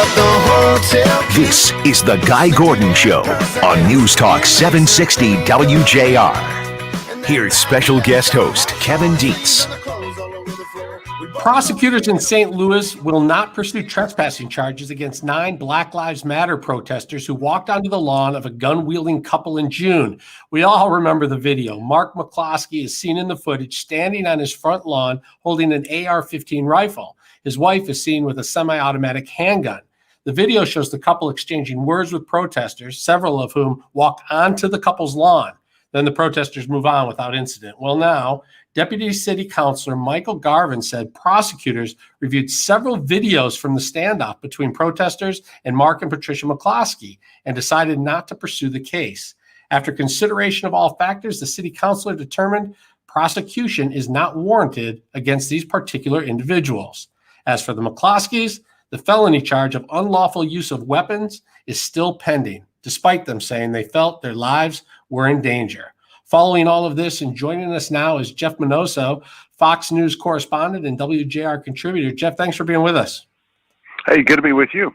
at the hotel. This is The Guy Gordon Show on News Talk 760 WJR. Here's special guest host Kevin Dietz. Prosecutors in St. Louis will not pursue trespassing charges against 9 Black Lives Matter protesters who walked onto the lawn of a gun-wielding couple in June. We all remember the video. Mark McCloskey is seen in the footage standing on his front lawn holding an AR-15 rifle. His wife is seen with a semi-automatic handgun. The video shows the couple exchanging words with protesters, several of whom walk onto the couple's lawn. Then the protesters move on without incident. Well, now, Deputy City Councilor Michael Garvin said prosecutors reviewed several videos from the standoff between protesters and Mark and Patricia McCloskey and decided not to pursue the case. After consideration of all factors, the city councilor determined prosecution is not warranted against these particular individuals. As for the McCloskeys, the felony charge of unlawful use of weapons is still pending, despite them saying they felt their lives were in danger. Following all of this and joining us now is Jeff Monosso, Fox News correspondent and WJR contributor. Jeff, thanks for being with us. Hey, good to be with you.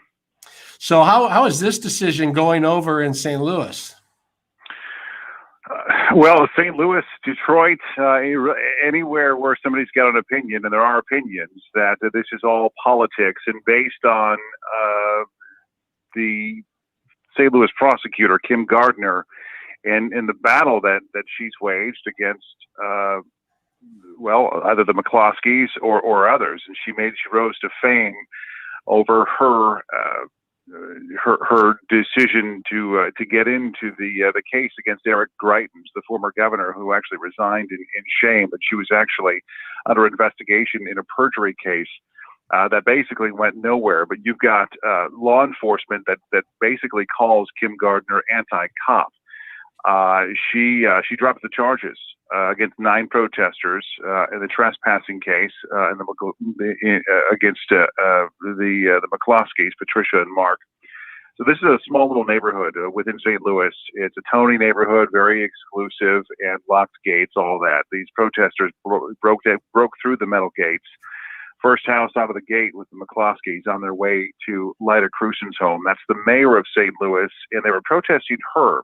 So how is this decision going over in St. Louis? Well, St. Louis, Detroit, anywhere where somebody's got an opinion, and there are opinions, that this is all politics and based on the St. Louis prosecutor, Kim Gardner, and in the battle that she's waged against, either the McCloskeys or others. And she rose to fame over her decision to get into the case against Eric Greitens, the former governor, who actually resigned in shame. But she was actually under investigation in a perjury case that basically went nowhere. But you've got law enforcement that basically calls Kim Gardner anti-cop. She dropped the charges against 9 protesters in the trespassing case against the McCloskeys, Patricia and Mark. So this is a small little neighborhood within St. Louis. It's a Tony neighborhood, very exclusive, and locked gates, all that. These protesters broke through the metal gates. First house out of the gate with the McCloskeys on their way to Lyda Crusen's home. That's the mayor of St. Louis, and they were protesting her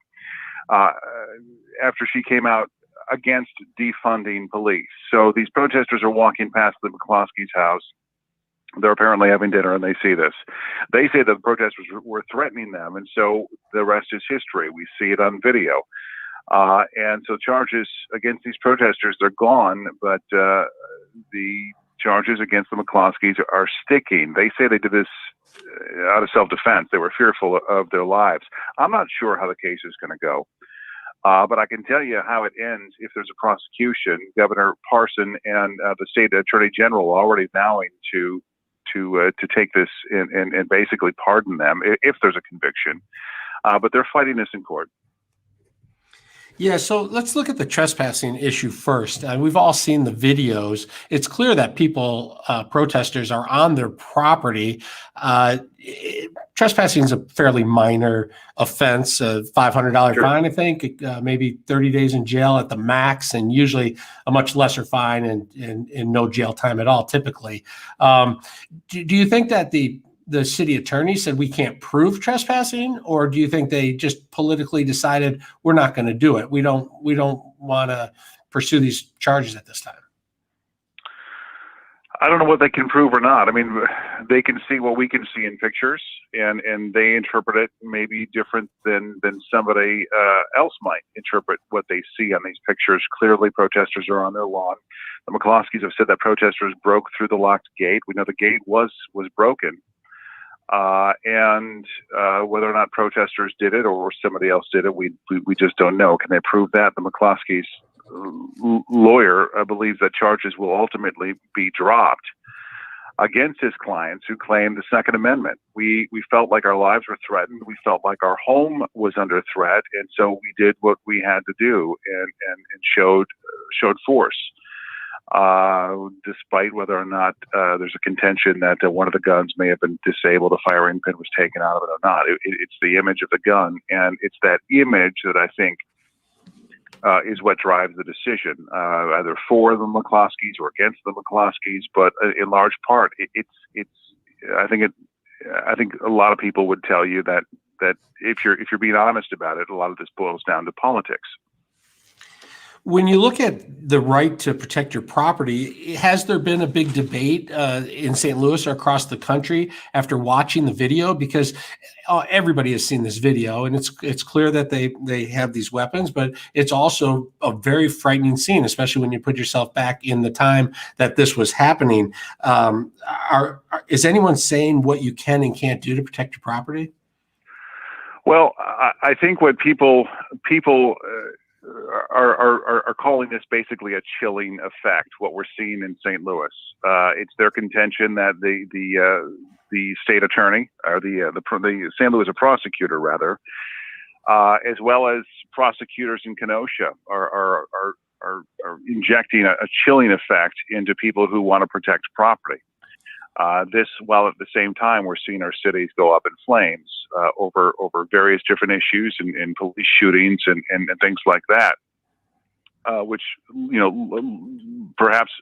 after she came out against defunding police. So these protesters are walking past the McCloskeys' house. They're apparently having dinner, and they see this. They say the protesters were threatening them, and so the rest is history. We see it on video. And so charges against these protesters, they're gone, but the charges against the McCloskeys are sticking. They say they did this out of self-defense. They were fearful of their lives. I'm not sure how the case is going to go, but I can tell you how it ends if there's a prosecution. Governor Parson and the state attorney general are already vowing to take this and basically pardon them if there's a conviction. But they're fighting this in court. Yeah, so let's look at the trespassing issue first. We've all seen the videos. It's clear that protesters are on their property. Trespassing is a fairly minor offense, a $500 fine, I think, maybe 30 days in jail at the max, and usually a much lesser fine and no jail time at all, typically. Do you think that the city attorney said we can't prove trespassing, or do you think they just politically decided we're not going to do it? We don't want to pursue these charges at this time? I don't know what they can prove or not. I mean, they can see what we can see in pictures, and they interpret it maybe different than somebody else might interpret what they see on these pictures. Clearly, protesters are on their lawn. The McCloskeys have said that protesters broke through the locked gate. We know the gate was broken. And whether or not protesters did it or somebody else did it, we just don't know. Can they prove that? The McCloskeys' lawyer believes that charges will ultimately be dropped against his clients who claim the Second Amendment. We felt like our lives were threatened. We felt like our home was under threat, and so we did what we had to do and showed force. Despite whether or not there's a contention that one of the guns may have been disabled, a firing pin was taken out of it or not. It's the image of the gun, and it's that image that I think is what drives the decision, either for the McCloskeys or against the McCloskeys. But in large part, I think I think a lot of people would tell you that if you're being honest about it, a lot of this boils down to politics. When you look at the right to protect your property, has there been a big debate in St. Louis or across the country after watching the video? Because everybody has seen this video, and it's clear that they have these weapons, but it's also a very frightening scene, especially when you put yourself back in the time that this was happening. Is anyone saying what you can and can't do to protect your property? Well, I think what people are calling this basically a chilling effect. What we're seeing in St. Louis, it's their contention that the state attorney, or the St. Louis prosecutor rather, as well as prosecutors in Kenosha, are injecting a chilling effect into people who want to protect property. This, while at the same time we're seeing our cities go up in flames over various different issues and police shootings and things like that, which perhaps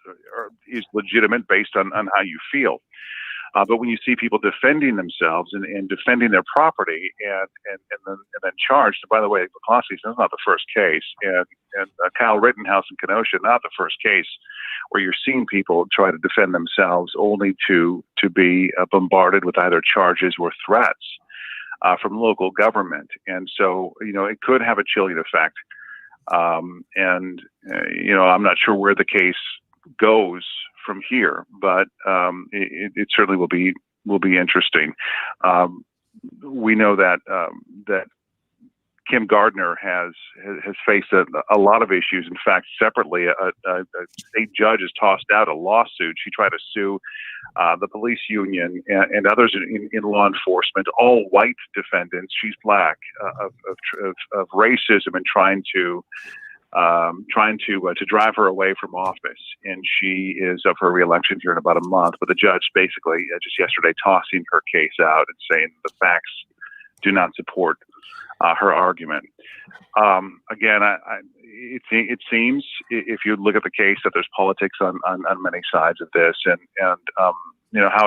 is legitimate based on how you feel. But when you see people defending themselves and defending their property and then charged, and by the way, McCloskey's is not the first case, and Kyle Rittenhouse in Kenosha, not the first case where you're seeing people try to defend themselves only to be bombarded with either charges or threats from local government. And so, it could have a chilling effect. I'm not sure where the case goes from here, but it certainly will be interesting. We know that Kim Gardner has faced a lot of issues. In fact, separately, a state judge has tossed out a lawsuit. She tried to sue the police union and others in law enforcement, all white defendants. She's black, of racism, and trying to drive her away from office. And she is up for re-election here in about a month. But the judge basically just yesterday tossing her case out and saying the facts do not support her argument. Again, it seems, if you look at the case, that there's politics on many sides of this, and how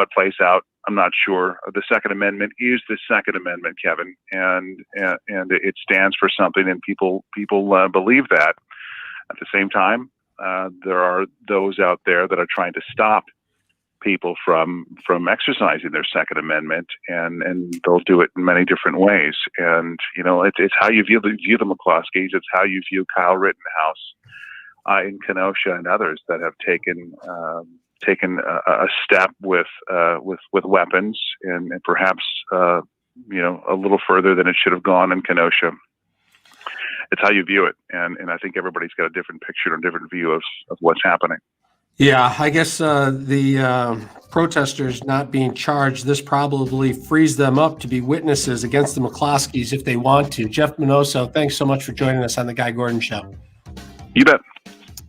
it plays out, I'm not sure. The Second Amendment is the Second Amendment, Kevin, and it stands for something, and people believe that. At the same time, there are those out there that are trying to stop people from exercising their Second Amendment, and they'll do it in many different ways. And it's how you view the McCloskeys. It's how you view Kyle Rittenhouse in Kenosha and others that have taken a step with weapons and perhaps a little further than it should have gone in Kenosha. It's how you view it, and I think everybody's got a different picture and a different view of what's happening. Yeah, I guess the protesters not being charged, this probably frees them up to be witnesses against the McCloskeys if they want to. Jeff Monosso, thanks so much for joining us on the Guy Gordon Show. You bet.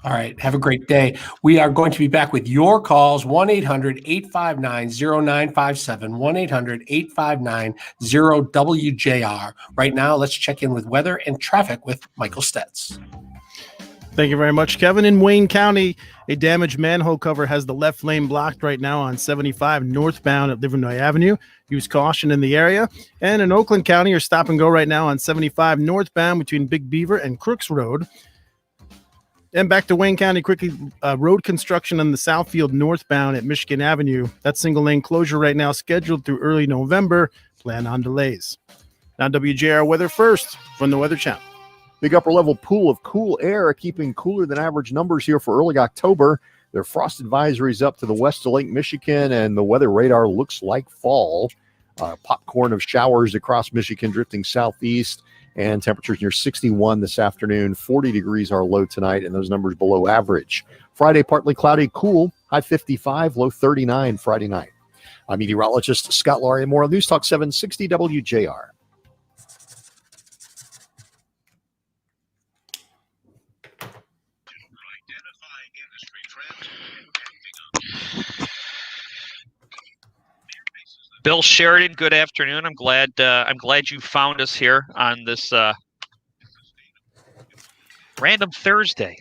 All right. Have a great day. We are going to be back with your calls, 1-800-859-0957, 1-800-859-0WJR. Right now, let's check in with weather and traffic with Michael Stetz. Thank you very much, Kevin. In Wayne County, a damaged manhole cover has the left lane blocked right now on 75 northbound at Livernois Avenue. Use caution in the area. And in Oakland County, you're stop and go right now on 75 northbound between Big Beaver and Crooks Road. And back to Wayne County quickly, road construction on the Southfield northbound at Michigan Avenue. That single lane closure right now scheduled through early November. Plan on delays. Now WJR weather first from the Weather Channel. Big upper level pool of cool air keeping cooler than average numbers here for early October. There are frost advisories up to the west of Lake Michigan, and the weather radar looks like fall. Popcorn of showers across Michigan drifting southeast, and temperatures near 61 this afternoon. 40 degrees our low tonight, and those numbers below average. Friday, partly cloudy, cool, high 55, low 39 Friday night. I'm meteorologist Scott Laurie. More on News Talk 760 WJR. Bill Sheridan, good afternoon. I'm glad you found us here on this random Thursday.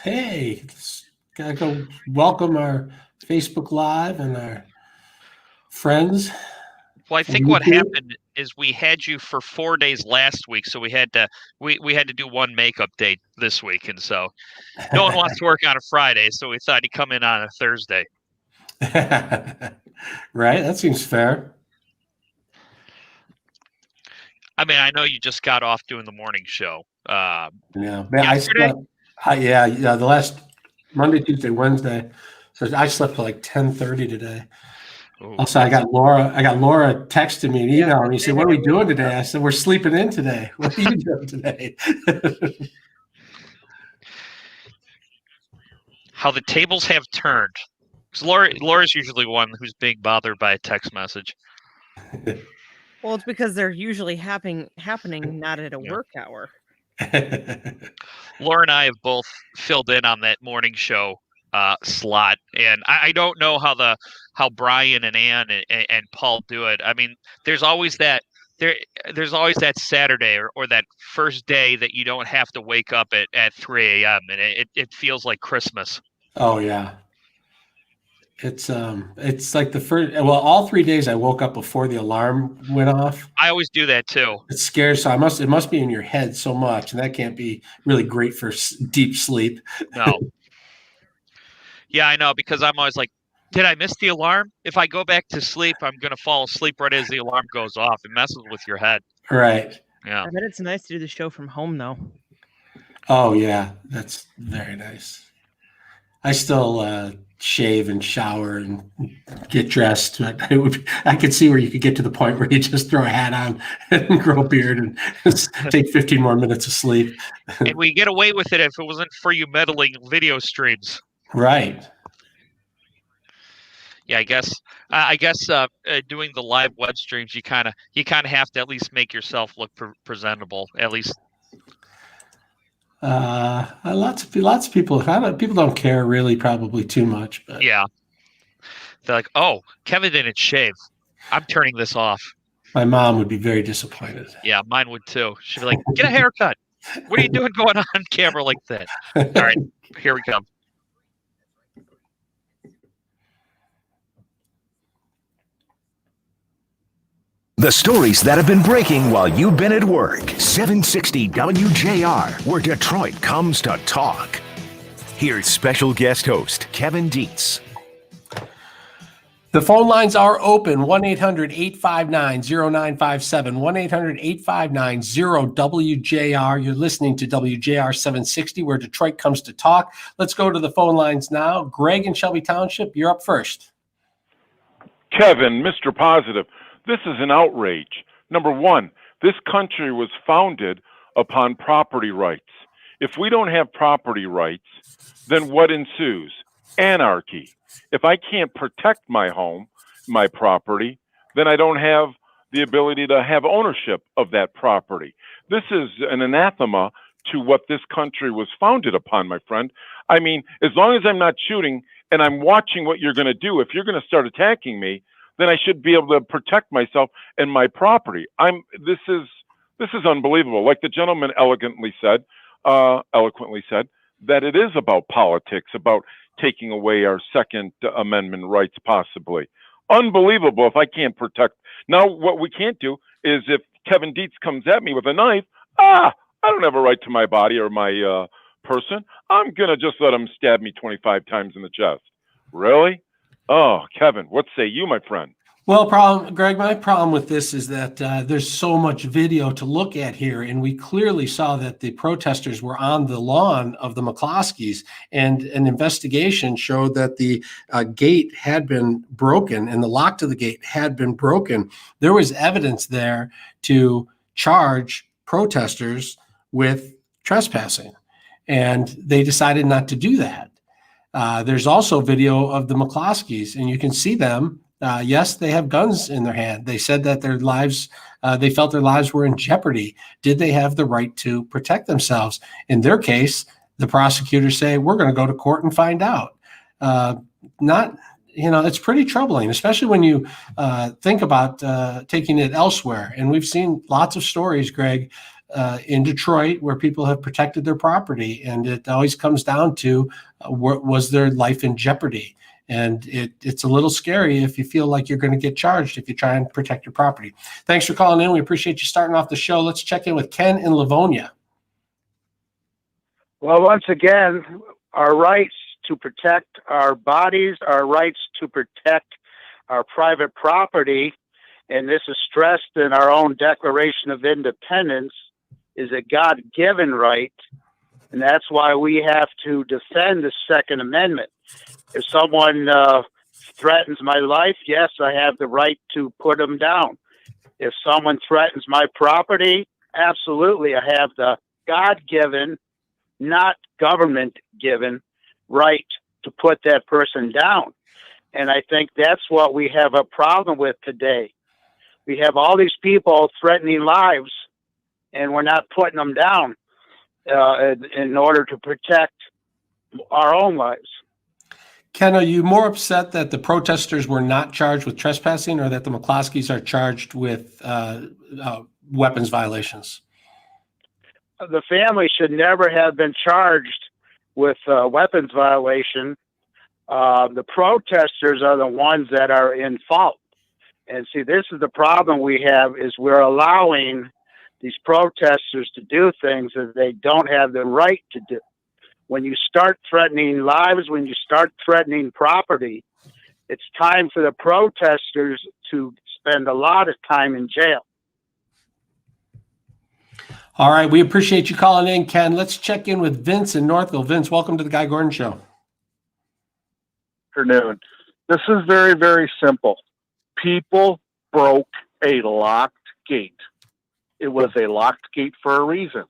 Hey, gotta go welcome our Facebook Live and our friends. Well, I think what happened is we had you for 4 days last week, so we had to do one makeup date this week, and so no one wants to work on a Friday, so we thought he'd come in on a Thursday. Right, that seems fair. I mean, I know you just got off doing the morning show. Yeah, Yesterday? The last Monday, Tuesday, Wednesday. So I slept till like 10:30 today. Ooh, Also, I got Laura texting me and email me. She said, "What are we doing today?" I said, "We're sleeping in today. What are you doing today?" How the tables have turned. Because Laura's usually one who's being bothered by a text message. Well, it's because they're usually happening not at a work hour. Laura and I have both filled in on that morning show slot, and I don't know how Brian and Ann and Paul do it. I mean, there's always that Saturday or that first day that you don't have to wake up at 3 a.m. and it feels like Christmas. Oh yeah. It's like the first, well, all 3 days I woke up before the alarm went off. I always do that too. It's scary. So it must be in your head so much, and that can't be really great for deep sleep. No. Yeah, I know, because I'm always like, did I miss the alarm? If I go back to sleep, I'm going to fall asleep right as the alarm goes off. It messes with your head. Right. Yeah. I bet it's nice to do the show from home, though. Oh, yeah. That's very nice. I still shave and shower and get dressed. I could see where you could get to the point where you just throw a hat on and grow a beard and take 15 more minutes of sleep. And we get away with it if it wasn't for you meddling video streams. Right. Yeah, I guess doing the live web streams, you kind of have to at least make yourself look presentable. At least. Lots of people don't care really, probably too much. But yeah, they're like, "Oh, Kevin didn't shave. I'm turning this off." My mom would be very disappointed. Yeah, mine would too. She'd be like, "Get a haircut. What are you doing going on camera like that?" All right, here we come. The stories that have been breaking while you've been at work. 760 WJR, where Detroit comes to talk. Here's special guest host Kevin Dietz. The phone lines are open, 1-800-859-0957, 1-800-859-0WJR. You're listening to WJR 760, where Detroit comes to talk. Let's go to the phone lines now. Greg in Shelby Township, you're up first. Kevin, Mr. Positive. This is an outrage. Number one, this country was founded upon property rights. If we don't have property rights, then what ensues? Anarchy. If I can't protect my home, my property, then I don't have the ability to have ownership of that property. This is an anathema to what this country was founded upon, my friend. I mean, as long as I'm not shooting and I'm watching what you're going to do, if you're going to start attacking me, then I should be able to protect myself and my property. This is unbelievable. Like the gentleman eloquently said, that it is about politics, about taking away our Second Amendment rights, possibly. Unbelievable if I can't protect. Now, what we can't do is if Kevin Dietz comes at me with a knife, I don't have a right to my body or my person. I'm going to just let him stab me 25 times in the chest. Really? Oh, Kevin, what say you, my friend? Well, Greg, my problem with this is that there's so much video to look at here, and we clearly saw that the protesters were on the lawn of the McCloskeys, and an investigation showed that the gate had been broken and the lock to the gate had been broken. There was evidence there to charge protesters with trespassing, and they decided not to do that. There's also video of the McCloskeys, and you can see them. Yes, they have guns in their hand. They said that their lives, they felt their lives were in jeopardy. Did they have the right to protect themselves? In their case, the prosecutors say, we're going to go to court and find out. It's pretty troubling, especially when you think about taking it elsewhere. And we've seen lots of stories, Greg, in Detroit where people have protected their property, and it always comes down to was their life in jeopardy. And it's a little scary if you feel like you're going to get charged if you try and protect your property. Thanks for calling in. We appreciate you starting off the show. Let's check in with Ken in Livonia. Well, once again, our rights to protect our bodies, our rights to protect our private property, and this is stressed in our own Declaration of Independence, is a God-given right, and that's why we have to defend the Second Amendment. If someone threatens my life, yes, I have the right to put them down. If someone threatens my property, absolutely, I have the God-given, not government-given, right to put that person down. And I think that's what we have a problem with today. We have all these people threatening lives, and we're not putting them down in order to protect our own lives. Ken, are you more upset that the protesters were not charged with trespassing or that the McCloskeys are charged with weapons violations? The family should never have been charged with weapons violation. The protesters are the ones that are in fault. And see, this is the problem we have, is we're allowing these protesters to do things that they don't have the right to do. When you start threatening lives, when you start threatening property, it's time for the protesters to spend a lot of time in jail. All right. We appreciate you calling in, Ken. Let's check in with Vince in Northville. Vince, welcome to the Guy Gordon Show. Afternoon. This is very, very simple. People broke a locked gate. It was a locked gate for a reason.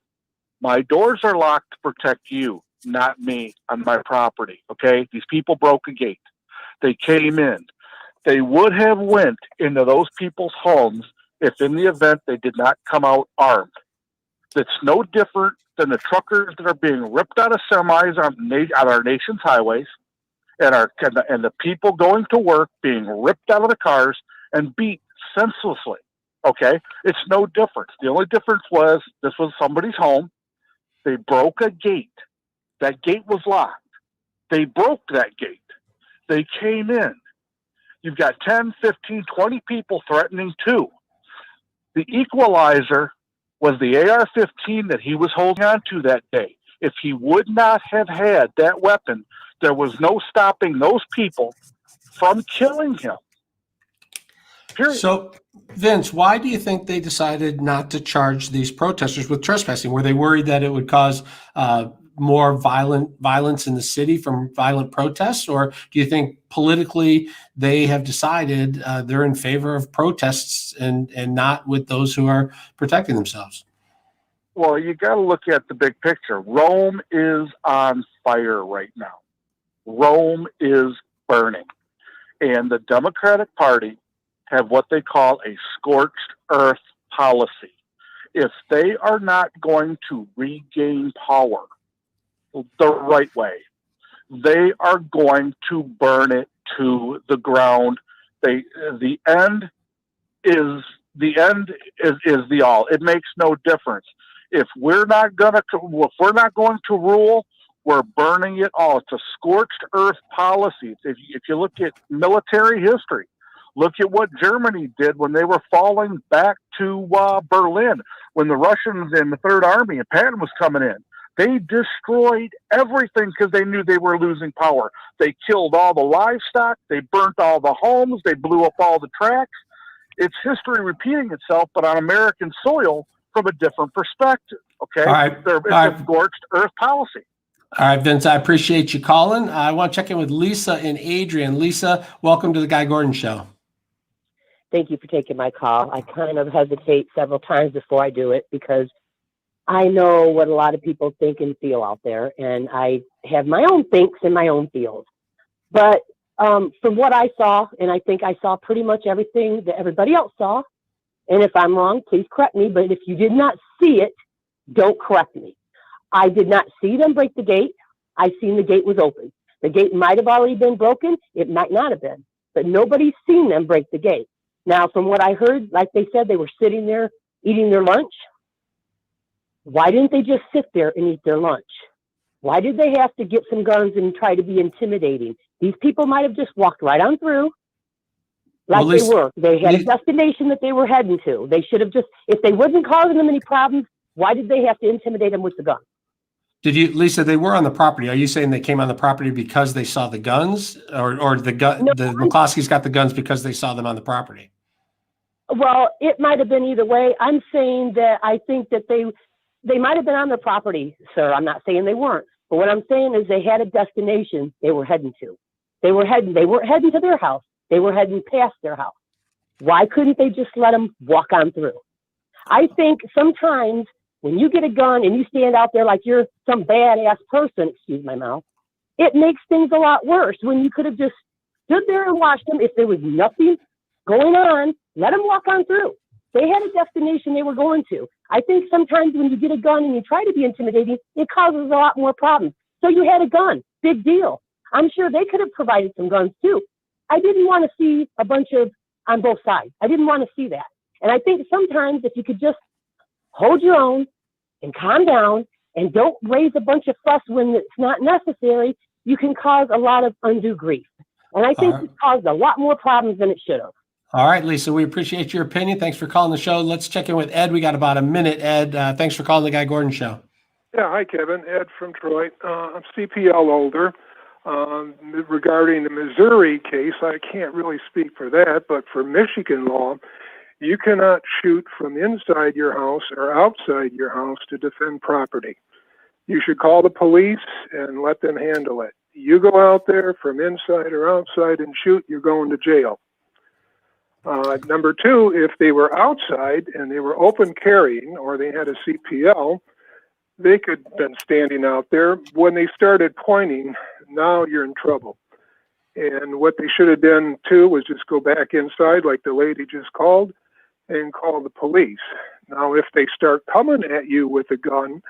My doors are locked to protect you, not me on my property. Okay? These people broke a gate. They came in. They would have went into those people's homes if in the event they did not come out armed. It's no different than the truckers that are being ripped out of semis on our nation's highways, and the people going to work being ripped out of the cars and beat senselessly. Okay? It's no different. The only difference was this was somebody's home. They broke a gate. That gate was locked. They broke that gate. They came in. You've got 10, 15, 20 people threatening too. The equalizer was the AR-15 that he was holding on to that day. If he would not have had that weapon, there was no stopping those people from killing him. Period. So, Vince, why do you think they decided not to charge these protesters with trespassing? Were they worried that it would cause more violence in the city from violent protests? Or do you think politically they have decided they're in favor of protests and not with those who are protecting themselves? Well, you got to look at the big picture. Rome is on fire right now. Rome is burning. And the Democratic Party have what they call a scorched earth policy. If they are not going to regain power the right way, they are going to burn it to the ground. The end is the all. It makes no difference. If we're not going to rule, we're burning it all. It's a scorched earth policy. If you look at military history, look at what Germany did when they were falling back to Berlin, when the Russians and the Third Army and Patton was coming in. They destroyed everything because they knew they were losing power. They killed all the livestock. They burnt all the homes. They blew up all the tracks. It's history repeating itself, but on American soil from a different perspective. Okay? All right. It's a scorched earth policy. All right, Vince, I appreciate you calling. I want to check in with Lisa and Adrian. Lisa, welcome to the Guy Gordon Show. Thank you for taking my call. I kind of hesitate several times before I do it because I know what a lot of people think and feel out there, and I have my own thinks and my own feels. But from what I saw, and I think I saw pretty much everything that everybody else saw, and if I'm wrong, please correct me, but if you did not see it, don't correct me. I did not see them break the gate. I seen the gate was open. The gate might have already been broken. It might not have been, but nobody's seen them break the gate. Now, from what I heard, like they said, they were sitting there eating their lunch. Why didn't they just sit there and eat their lunch? Why did they have to get some guns and try to be intimidating? These people might have just walked right on through. Like Well, they Lisa- were. They had a destination that they were heading to. They should have just, if they wasn't causing them any problems, why did they have to intimidate them with the gun? Did you, Lisa? They were on the property. Are you saying they came on the property because they saw the guns, or the McCloskeys got the guns because they saw them on the property? Well, it might have been either way. I'm saying that I think that they might have been on the property, sir. I'm not saying they weren't. But what I'm saying is they had a destination they were heading to. They weren't heading to their house. They were heading past their house. Why couldn't they just let them walk on through? I think sometimes when you get a gun and you stand out there like you're some badass person, excuse my mouth, it makes things a lot worse when you could have just stood there and watched them. If there was nothing going on, let them walk on through. They had a destination they were going to. I think sometimes when you get a gun and you try to be intimidating, it causes a lot more problems. So you had a gun, big deal. I'm sure they could have provided some guns too. I didn't want to see a bunch of on both sides. I didn't want to see that. And I think sometimes if you could just hold your own and calm down and don't raise a bunch of fuss when it's not necessary, you can cause a lot of undue grief. And I think it caused a lot more problems than it should have. All right, Lisa, we appreciate your opinion. Thanks for calling the show. Let's check in with Ed. We got about a minute, Ed. Thanks for calling the Guy Gordon Show. Yeah, hi, Kevin. Ed from Detroit. I'm CPL older. Regarding the Missouri case, I can't really speak for that, but for Michigan law, you cannot shoot from inside your house or outside your house to defend property. You should call the police and let them handle it. You go out there from inside or outside and shoot, you're going to jail. Number two, if they were outside and they were open carrying or they had a CPL, they could have been standing out there. When they started pointing, now you're in trouble. And what they should have done too was just go back inside like the lady just called and call the police. Now, if they start coming at you with a gun,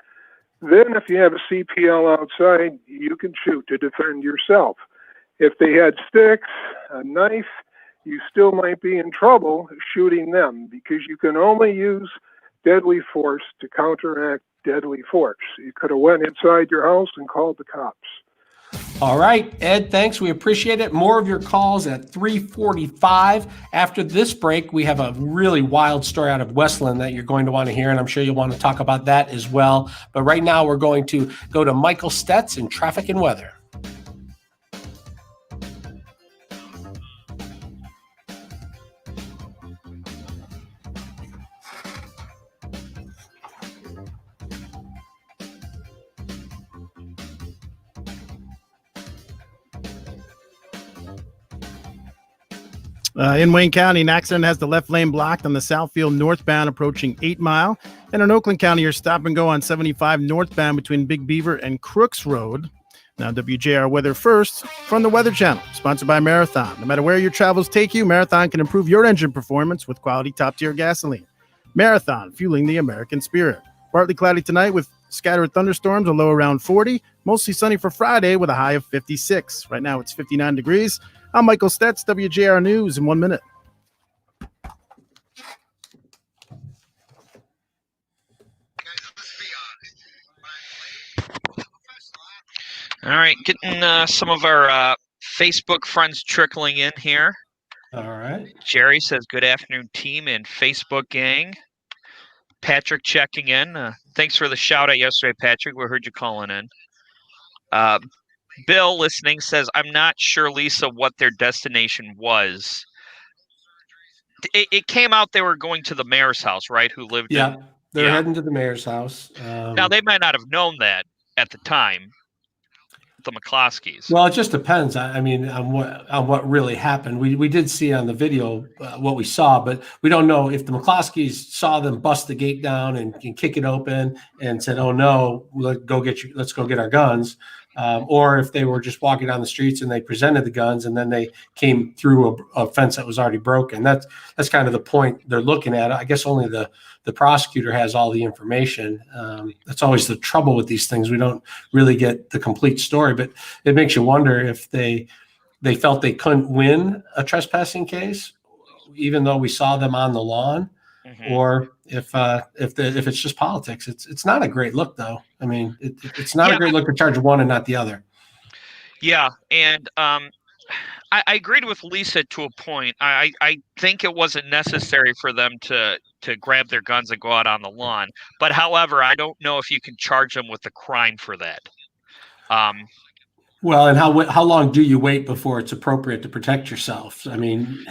then if you have a CPL outside, you can shoot to defend yourself. If they had sticks, a knife, you still might be in trouble shooting them because you can only use deadly force to counteract deadly force. You could have went inside your house and called the cops. All right, Ed, thanks. We appreciate it. More of your calls at 3:45. After this break, we have a really wild story out of Westland that you're going to want to hear, and I'm sure you'll want to talk about that as well. But right now, we're going to go to Michael Stetz in traffic and weather. In Wayne County, an accident has the left lane blocked on the Southfield northbound approaching 8 Mile. And in Oakland County, your stop and go on 75 northbound between Big Beaver and Crooks Road. Now, WJR Weather first from the Weather Channel, sponsored by Marathon. No matter where your travels take you, Marathon can improve your engine performance with quality top-tier gasoline. Marathon, fueling the American spirit. Partly cloudy tonight with scattered thunderstorms, a low around 40. Mostly sunny for Friday with a high of 56. Right now, it's 59 degrees. I'm Michael Stetz, WJR News in 1 minute. All right, getting some of our Facebook friends trickling in here. All right. Jerry says, good afternoon, team and Facebook gang. Patrick checking in. Thanks for the shout out yesterday, Patrick. We heard you calling in. Bill listening says, I'm not sure, Lisa, what their destination was. It came out they were going to the mayor's house, right? Who lived Yeah, in... they're heading to the mayor's house. Now, they might not have known that at the time, the McCloskeys. Well, it just depends. I mean, on what really happened. We did see on the video what we saw, but we don't know if the McCloskeys saw them bust the gate down and kick it open and said, "Oh no, let's go get our guns," or if they were just walking down the streets and they presented the guns and then they came through a fence that was already broken. That's kind of the point they're looking at. I guess only the prosecutor has all the information. That's always the trouble with these things. We don't really get the complete story, but it makes you wonder if they felt they couldn't win a trespassing case, even though we saw them on the lawn, or if it's just politics. It's not a great look, though. I mean, it's not a great look to charge one and not the other. Yeah, and I agreed with Lisa to a point. I think it wasn't necessary for them to grab their guns and go out on the lawn. But however, I don't know if you can charge them with the crime for that. Well, and how long do you wait before it's appropriate to protect yourself? I mean,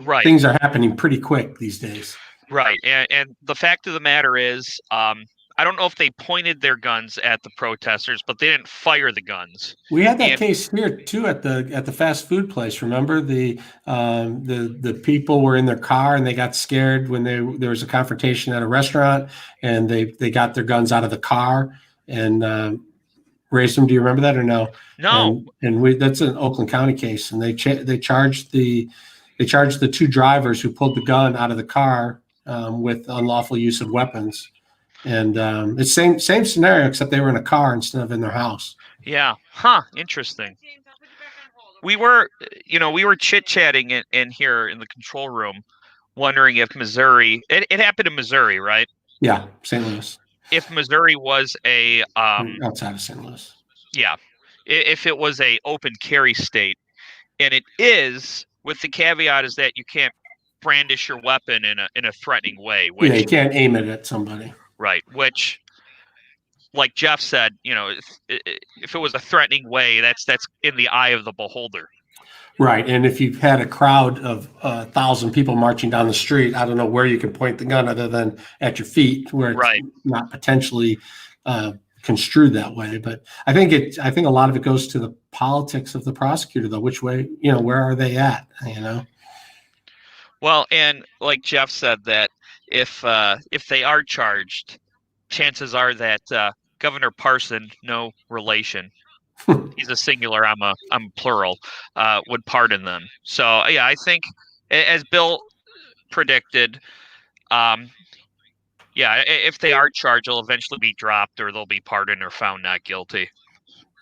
right. Things are happening pretty quick these days. Right. And the fact of the matter is, I don't know if they pointed their guns at the protesters, but they didn't fire the guns. We had that case here too at the fast food place. Remember the people were in their car and they got scared when there was a confrontation at a restaurant, and they got their guns out of the car and raised them. Do you remember that or no? No. And that's an Oakland County case, and they charged the two drivers who pulled the gun out of the car with unlawful use of weapons. And it's same scenario, except they were in a car instead of in their house. Yeah. Huh. Interesting. We were chit-chatting in here in the control room, wondering if Missouri, it happened in Missouri, right? Yeah. St. Louis. If Missouri was a, outside of St. Louis. Yeah. If it was a open carry state, and it is, with the caveat is that you can't brandish your weapon in a threatening way. Which, you can't aim it at somebody. Right, which, like Jeff said, if it was a threatening way, that's in the eye of the beholder. Right, and if you've had a crowd of 1,000 people marching down the street, I don't know where you can point the gun other than at your feet, where it's not potentially construed that way. But I think a lot of it goes to the politics of the prosecutor, though. Which way, where are they at? Well, and like Jeff said, that if they are charged, chances are that Governor Parson, no relation, he's a singular, I'm a plural, would pardon them. So yeah, I think as Bill predicted, if they are charged, they'll eventually be dropped, or they'll be pardoned or found not guilty.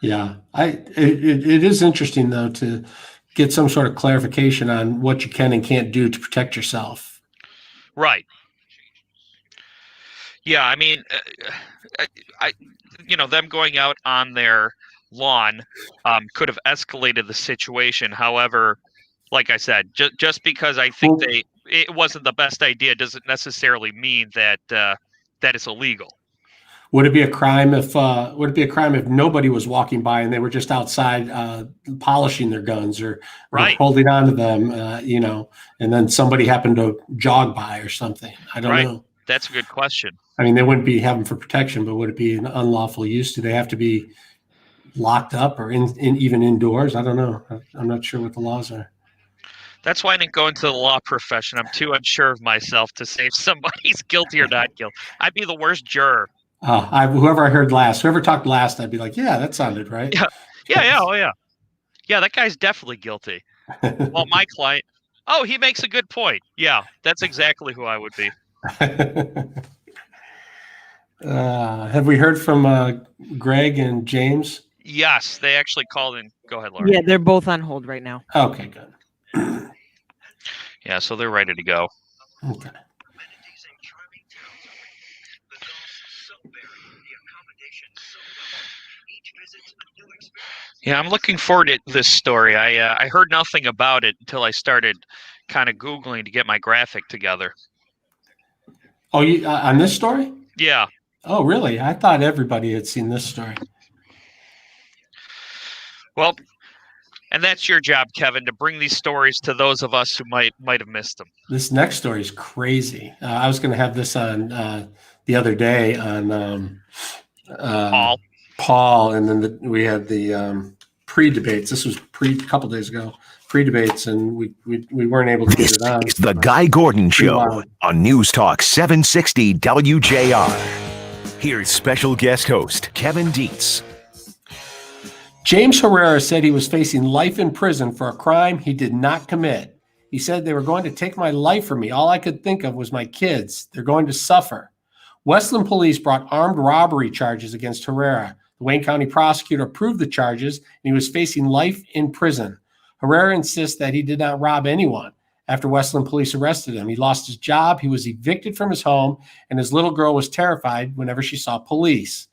Yeah, it is interesting though to get some sort of clarification on what you can and can't do to protect yourself. Right. Yeah, I mean, them going out on their lawn could have escalated the situation. However, like I said, just because I think it wasn't the best idea doesn't necessarily mean that it's illegal. Would it be a crime if nobody was walking by and they were just outside polishing their guns or holding on to them, and then somebody happened to jog by or something? I don't know. That's a good question. I mean, they wouldn't be having for protection, but would it be an unlawful use? Do they have to be locked up or in even indoors? I don't know. I'm not sure what the laws are. That's why I didn't go into the law profession. I'm too unsure of myself to say if somebody's guilty or not guilty. I'd be the worst juror. Whoever I heard last, whoever talked last, I'd be like, yeah, that sounded right. Yeah. Oh, yeah. Yeah, that guy's definitely guilty. Well, my client, he makes a good point. Yeah, that's exactly who I would be. Have we heard from Greg and James? Yes, they actually called in. Go ahead, Laura. Yeah, they're both on hold right now. Okay, good. Yeah, so they're ready to go. Okay. Yeah, I'm looking forward to this story. I heard nothing about it until I started kind of Googling to get my graphic together. Oh, you on this story? Yeah. Oh, really? I thought everybody had seen this story. Well, and that's your job, Kevin, to bring these stories to those of us who might have missed them. This next story is crazy. I was going to have this on the other day on Paul, and then we had the pre-debates. This was a couple days ago. Pre-debates, and we weren't able to get it on. It's the Guy Gordon Show on News Talk 760 WJR. Here's special guest host Kevin Dietz. James Herrera said he was facing life in prison for a crime he did not commit. He said, "They were going to take my life from me. All I could think of was my kids. They're going to suffer." Westland police brought armed robbery charges against Herrera. The Wayne County prosecutor approved the charges, and he was facing life in prison. Herrera insists that he did not rob anyone. After Westland police arrested him, he lost his job, he was evicted from his home, and his little girl was terrified whenever she saw police.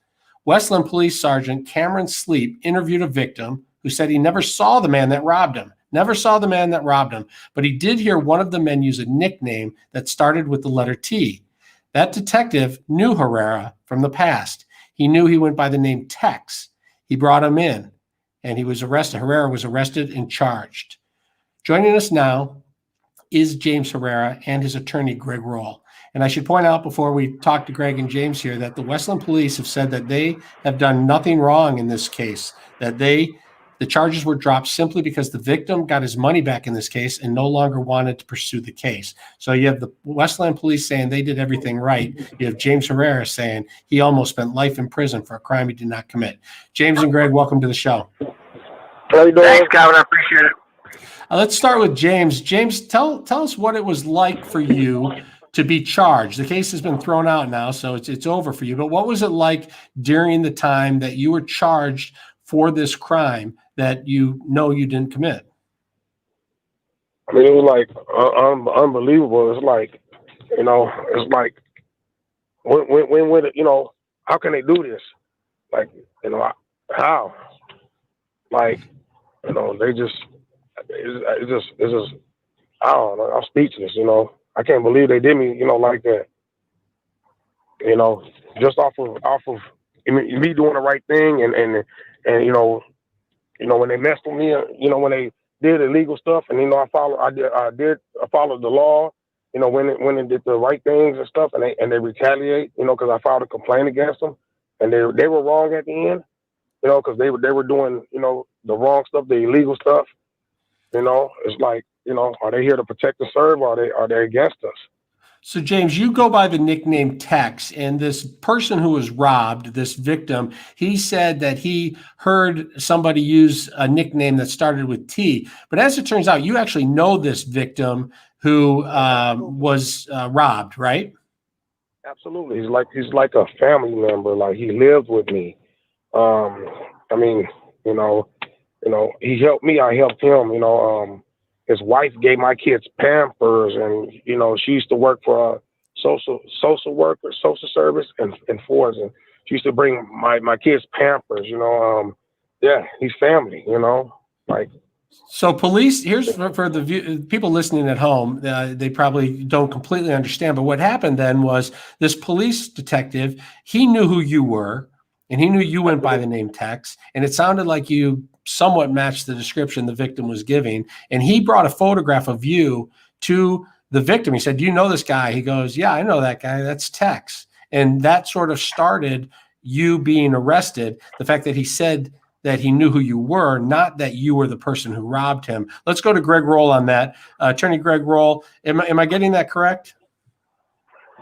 Westland Police Sergeant Cameron Sleep interviewed a victim who said he never saw the man that robbed him. Never saw the man that robbed him, but he did hear one of the men use a nickname that started with the letter T. That detective knew Herrera from the past. He knew he went by the name Tex. He brought him in, and he was arrested. Herrera was arrested and charged. Joining us now is James Herrera and his attorney, Greg Roll. And I should point out before we talk to Greg and James here that the Westland police have said that they have done nothing wrong in this case, that the charges were dropped simply because the victim got his money back in this case and no longer wanted to pursue the case. So you have the Westland police saying they did everything right. You have James Herrera saying he almost spent life in prison for a crime he did not commit. James and Greg, welcome to the show. How you doing? Thanks, Kevin. I appreciate it. Let's start with James. James, tell us what it was like for you to be charged. The case has been thrown out now, so it's over for you. But what was it like during the time that you were charged for this crime that you know you didn't commit? I mean, it was like unbelievable. It's like, it's like when how can they do this? Like, how? Like, they just, it's just, I don't know. I'm speechless. I can't believe they did me, like that. Just off of me doing the right thing, and when they messed with me, when they did illegal stuff, and I followed the law, when they did the right things and stuff, and they retaliate, because I filed a complaint against them, and they were wrong at the end, because they were doing, the wrong stuff, the illegal stuff. It's like, are they here to protect and serve, or are they against us? So, James, you go by the nickname Tex, and this person who was robbed, this victim, he said that he heard somebody use a nickname that started with T. But as it turns out, you actually know this victim who was robbed, right? Absolutely. He's like a family member. Like, he lived with me. He helped me. I helped him. His wife gave my kids Pampers, and she used to work for a social service and Fords, and she used to bring my kids Pampers. Yeah, he's family. Like. So police, here's for the people listening at home, they probably don't completely understand, but what happened then was this police detective, he knew who you were, and he knew you went by the name Tex, and it sounded like you somewhat matched the description the victim was giving, and he brought a photograph of you to the victim. He said, "Do you know this guy?" He goes, "Yeah, I know that guy. That's Tex." And that sort of started you being arrested, the fact that he said that he knew who you were, not that you were the person who robbed him. Let's go to Greg Roll on that. Attorney Greg Roll, am I getting that correct?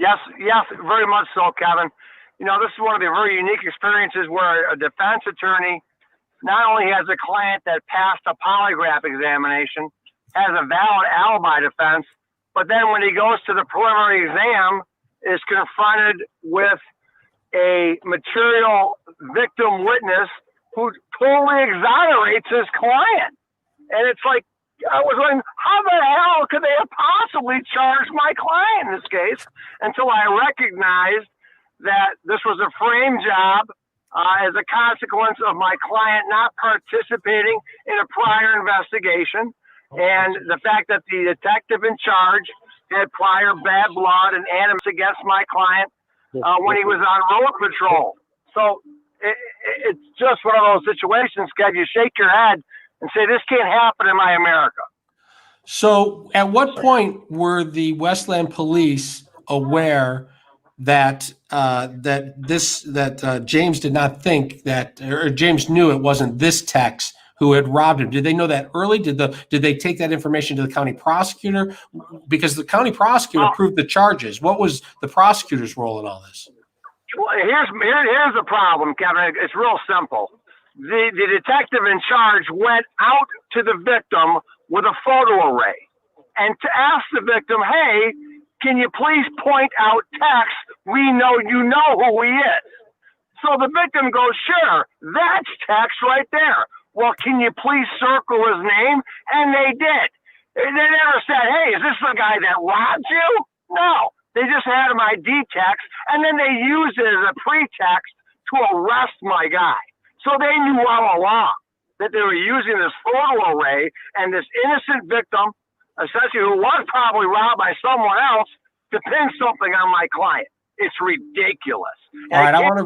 Yes, very much so, Kevin. This is one of the very unique experiences where a defense attorney not only has a client that passed a polygraph examination, has a valid alibi defense, but then when he goes to the preliminary exam, is confronted with a material victim witness who totally exonerates his client. And it's like, I was wondering, how the hell could they have possibly charged my client in this case, until I recognized that this was a frame job as a consequence of my client not participating in a prior investigation, and the fact that the detective in charge had prior bad blood and animus against my client when he was on road patrol. So it's just one of those situations, Kev, you shake your head and say, this can't happen in my America. So at what point were the Westland police aware that James did not think that, or James knew it wasn't this Tex who had robbed him? Did they know that early? Did they take that information to the county prosecutor? Because the county prosecutor approved the charges. What was the prosecutor's role in all this? Well, here's the problem, Kevin. It's real simple. The detective in charge went out to the victim with a photo array and to ask the victim, hey, can you please point out Tex? We know you know who he is. So the victim goes, sure, that's Tex right there. Well, can you please circle his name? And they did. They never said, hey, is this the guy that robbed you? No. They just had him ID Tex, and then they used it as a pretext to arrest my guy. So they knew all along. that they were using this photo array and this innocent victim, essentially who was probably robbed by someone else, to pin something on my client. It's ridiculous. All right, I want to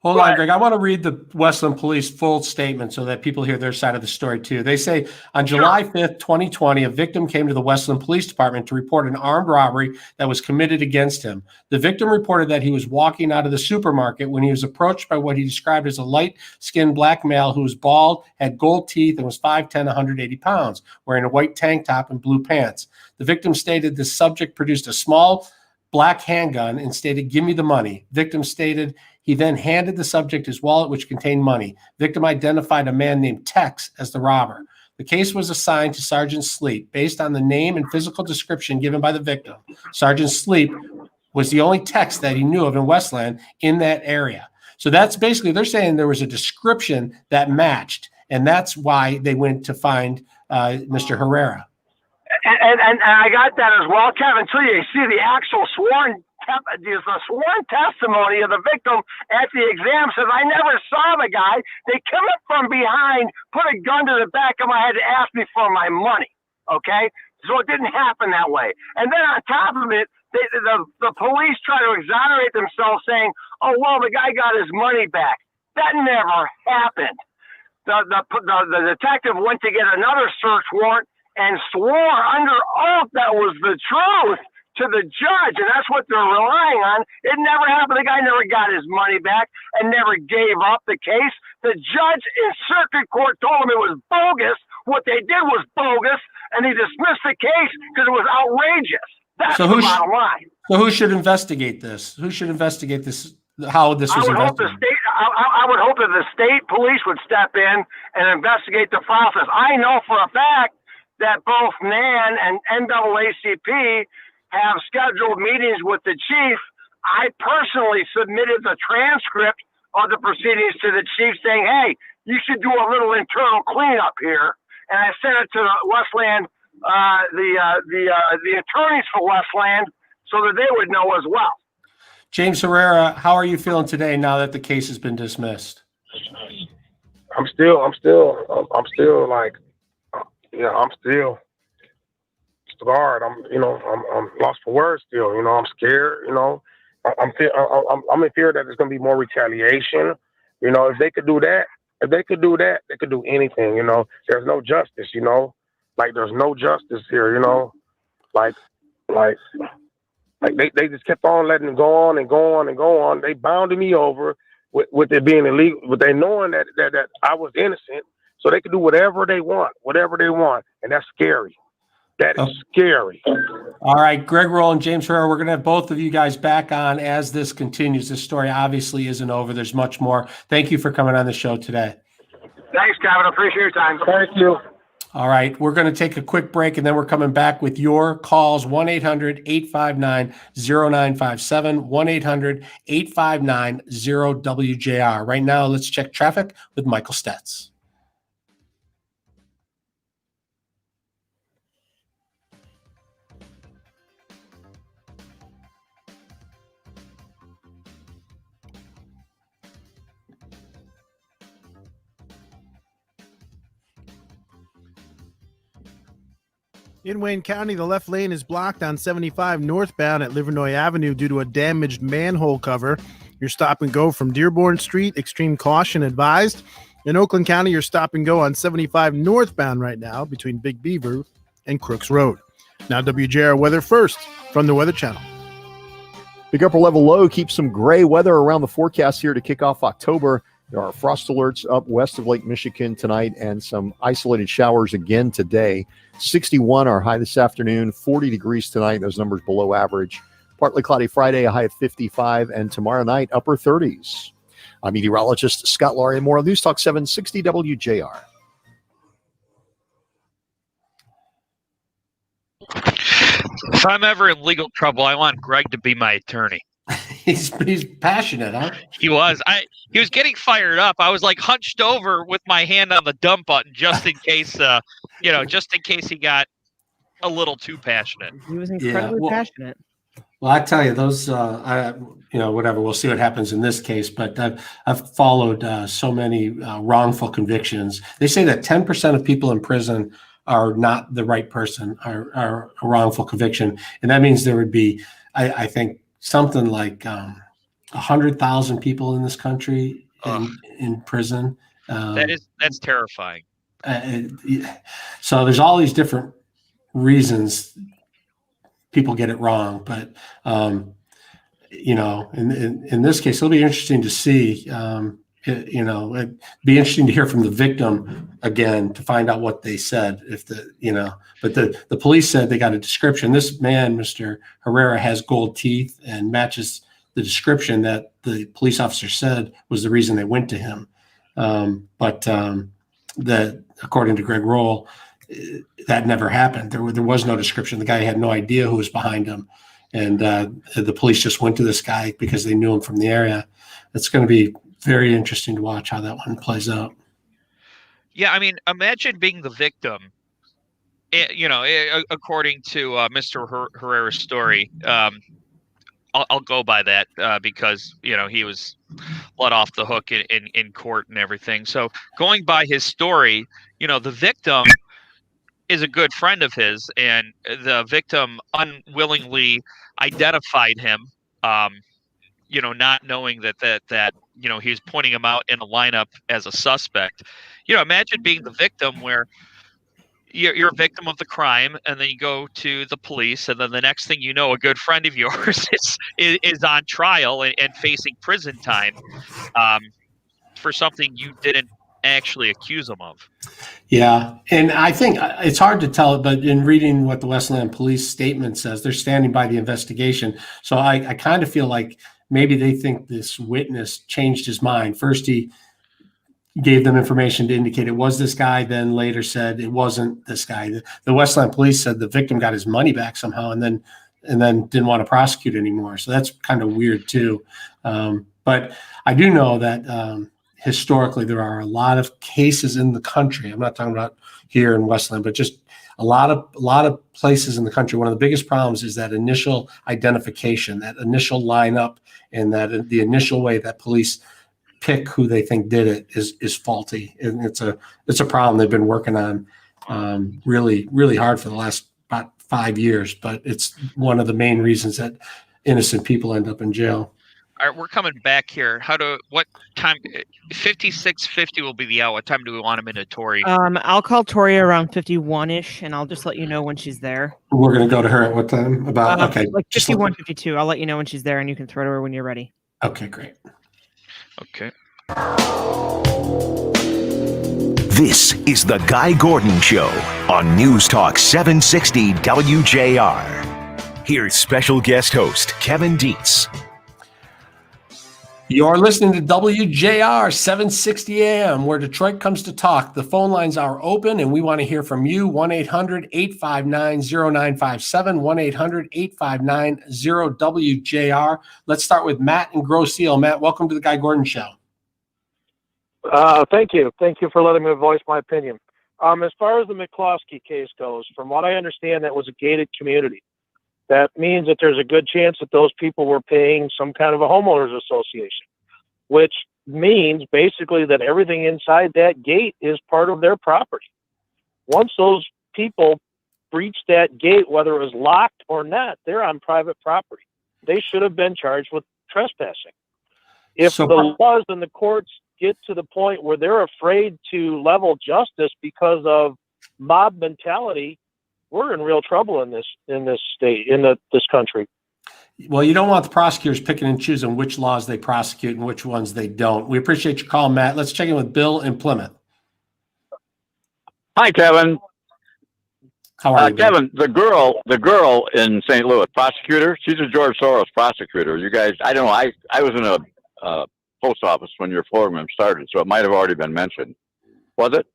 hold on, Greg. I want to read the Westland Police full statement so that people hear their side of the story too. They say on July 5th, 2020, a victim came to the Westland Police Department to report an armed robbery that was committed against him. The victim reported that he was walking out of the supermarket when he was approached by what he described as a light-skinned black male who was bald, had gold teeth, and was 5'10", 180 pounds, wearing a white tank top and blue pants. The victim stated the subject produced a small black handgun and stated, "Give me the money." Victim stated he then handed the subject his wallet, which contained money. Victim identified a man named Tex as the robber. The case was assigned to Sergeant Sleep based on the name and physical description given by the victim. Sergeant Sleep was the only Tex that he knew of in Westland in that area. So that's basically, they're saying there was a description that matched, and that's why they went to find Mr. Herrera. And I got that as well, Kevin, until you see the actual sworn testimony of the victim at the exam. Says, I never saw the guy. They come up from behind, put a gun to the back of my head to ask me for my money. Okay? So it didn't happen that way. And then on top of it, the police try to exonerate themselves saying, oh, well, the guy got his money back. That never happened. The detective went to get another search warrant and swore under oath that was the truth to the judge, and that's what they're relying on. It never happened. The guy never got his money back and never gave up the case. The judge in circuit court told him it was bogus. What they did was bogus, and he dismissed the case because it was outrageous. That's the bottom line. So who should investigate this? Who should investigate this? How this was investigated? I would hope that the state police would step in and investigate the process. I know for a fact that both NAN and NAACP have scheduled meetings with the chief. I personally submitted the transcript of the proceedings to the chief saying, hey, you should do a little internal cleanup here. And I sent it to Westland, the attorneys for Westland, so that they would know as well. James Herrera, how are you feeling today now that the case has been dismissed? I'm still like, I'm still scarred. I'm lost for words still. I'm scared. I'm in fear that there's going to be more retaliation. If they could do that, they could do anything. There's no justice. Like there's no justice here. Like they just kept on letting it go on and go on and go on. They bounded me over with it being illegal, but they knowing that I was innocent. So they can do whatever they want, and that's scary. That is scary. All right, Greg Roll and James Herrera, we're going to have both of you guys back on as this continues. This story obviously isn't over. There's much more. Thank you for coming on the show today. Thanks, Kevin. I appreciate your time. Thank you. All right, we're going to take a quick break, and then we're coming back with your calls, 1-800-859-0957, 1-800-859-0WJR. Right now, let's check traffic with Michael Stetz. In Wayne County, the left lane is blocked on 75 northbound at Livernois Avenue due to a damaged manhole cover. Your stop and go from Dearborn Street, extreme caution advised. In Oakland County, your stop and go on 75 northbound right now between Big Beaver and Crooks Road. Now WJR weather first from the Weather Channel. Big upper level low keeps some gray weather around the forecast here to kick off October. There are frost alerts up west of Lake Michigan tonight and some isolated showers again today. 61 our high this afternoon, 40 degrees tonight. Those numbers below average. Partly cloudy Friday, a high of 55, and tomorrow night, upper 30s. I'm meteorologist Scott Laurie. More on News Talk 760 WJR. If I'm ever in legal trouble, I want Greg to be my attorney. He's passionate, huh? He was. He was getting fired up. I was like hunched over with my hand on the dump button just in case, just in case he got a little too passionate. He was incredibly passionate. Well, I tell you, those, whatever. We'll see what happens in this case. But I've followed so many wrongful convictions. They say that 10% of people in prison are not the right person, are a wrongful conviction, and that means there would be, I think, something like 100,000 people in this country in prison. That's terrifying. So there's all these different reasons people get it wrong, but in this case, it'll be interesting to see. It'd be interesting to hear from the victim again to find out what they said. But the police said they got a description. This man, Mr. Herrera, has gold teeth and matches the description that the police officer said was the reason they went to him. But that, according to Greg Roll, that never happened. There was no description. The guy had no idea who was behind him. And the police just went to this guy because they knew him from the area. It's going to be very interesting to watch how that one plays out. Yeah, I mean, imagine being the victim. According to Mr. Herrera's story, I'll go by that because he was let off the hook in court and everything. So going by his story, the victim is a good friend of his, and the victim unwillingly identified him, not knowing that he was pointing him out in a lineup as a suspect. Imagine being the victim where you're a victim of the crime, and then you go to the police, and then the next thing you know, a good friend of yours is on trial and facing prison time for something you didn't actually accuse him of. Yeah, and I think it's hard to tell, but in reading what the Westland Police statement says, they're standing by the investigation. So I kind of feel like maybe they think this witness changed his mind. First, he gave them information to indicate it was this guy, then later said it wasn't this guy. The Westland Police said the victim got his money back somehow and then didn't want to prosecute anymore. So that's kind of weird too. But I do know that historically there are a lot of cases in the country. I'm not talking about here in Westland, but just a lot of places in the country. One of the biggest problems is that initial identification, that initial lineup, and that the initial way that police pick who they think did it is faulty. And it's a problem they've been working on really, really hard for the last about 5 years. But it's one of the main reasons that innocent people end up in jail. All right, we're coming back here. What time? 56:50 will be the hour. What time do we want him into Tori? I'll call Tori around 51-ish, and I'll just let you know when she's there. We're going to go to her at what time? Okay. Like 51, 52. I'll let you know when she's there, and you can throw to her when you're ready. Okay, great. Okay. This is the Guy Gordon Show on News Talk 760 WJR. Here's special guest host Kevin Dietz. You're listening to WJR 760 AM, where Detroit comes to talk. The phone lines are open, and we want to hear from you. 1-800-859-0957, 1-800-859-0WJR. Let's start with Matt in Grosse Ile. Matt, welcome to the Guy Gordon Show. Thank you. Thank you for letting me voice my opinion. As far as the McCloskey case goes, from what I understand, that was a gated community. That means that there's a good chance that those people were paying some kind of a homeowners association, which means basically that everything inside that gate is part of their property. Once those people breach that gate, whether it was locked or not, they're on private property. They should have been charged with trespassing. If the laws and the courts get to the point where they're afraid to level justice because of mob mentality, we're in real trouble in this state, this country. Well, you don't want the prosecutors picking and choosing which laws they prosecute and which ones they don't. We appreciate your call, Matt. Let's check in with Bill in Plymouth. Hi, Kevin. How are you, Kevin? The girl in St. Louis, prosecutor. She's a George Soros prosecutor. You guys, I don't know. I was in a post office when your program started, so it might have already been mentioned. Was it?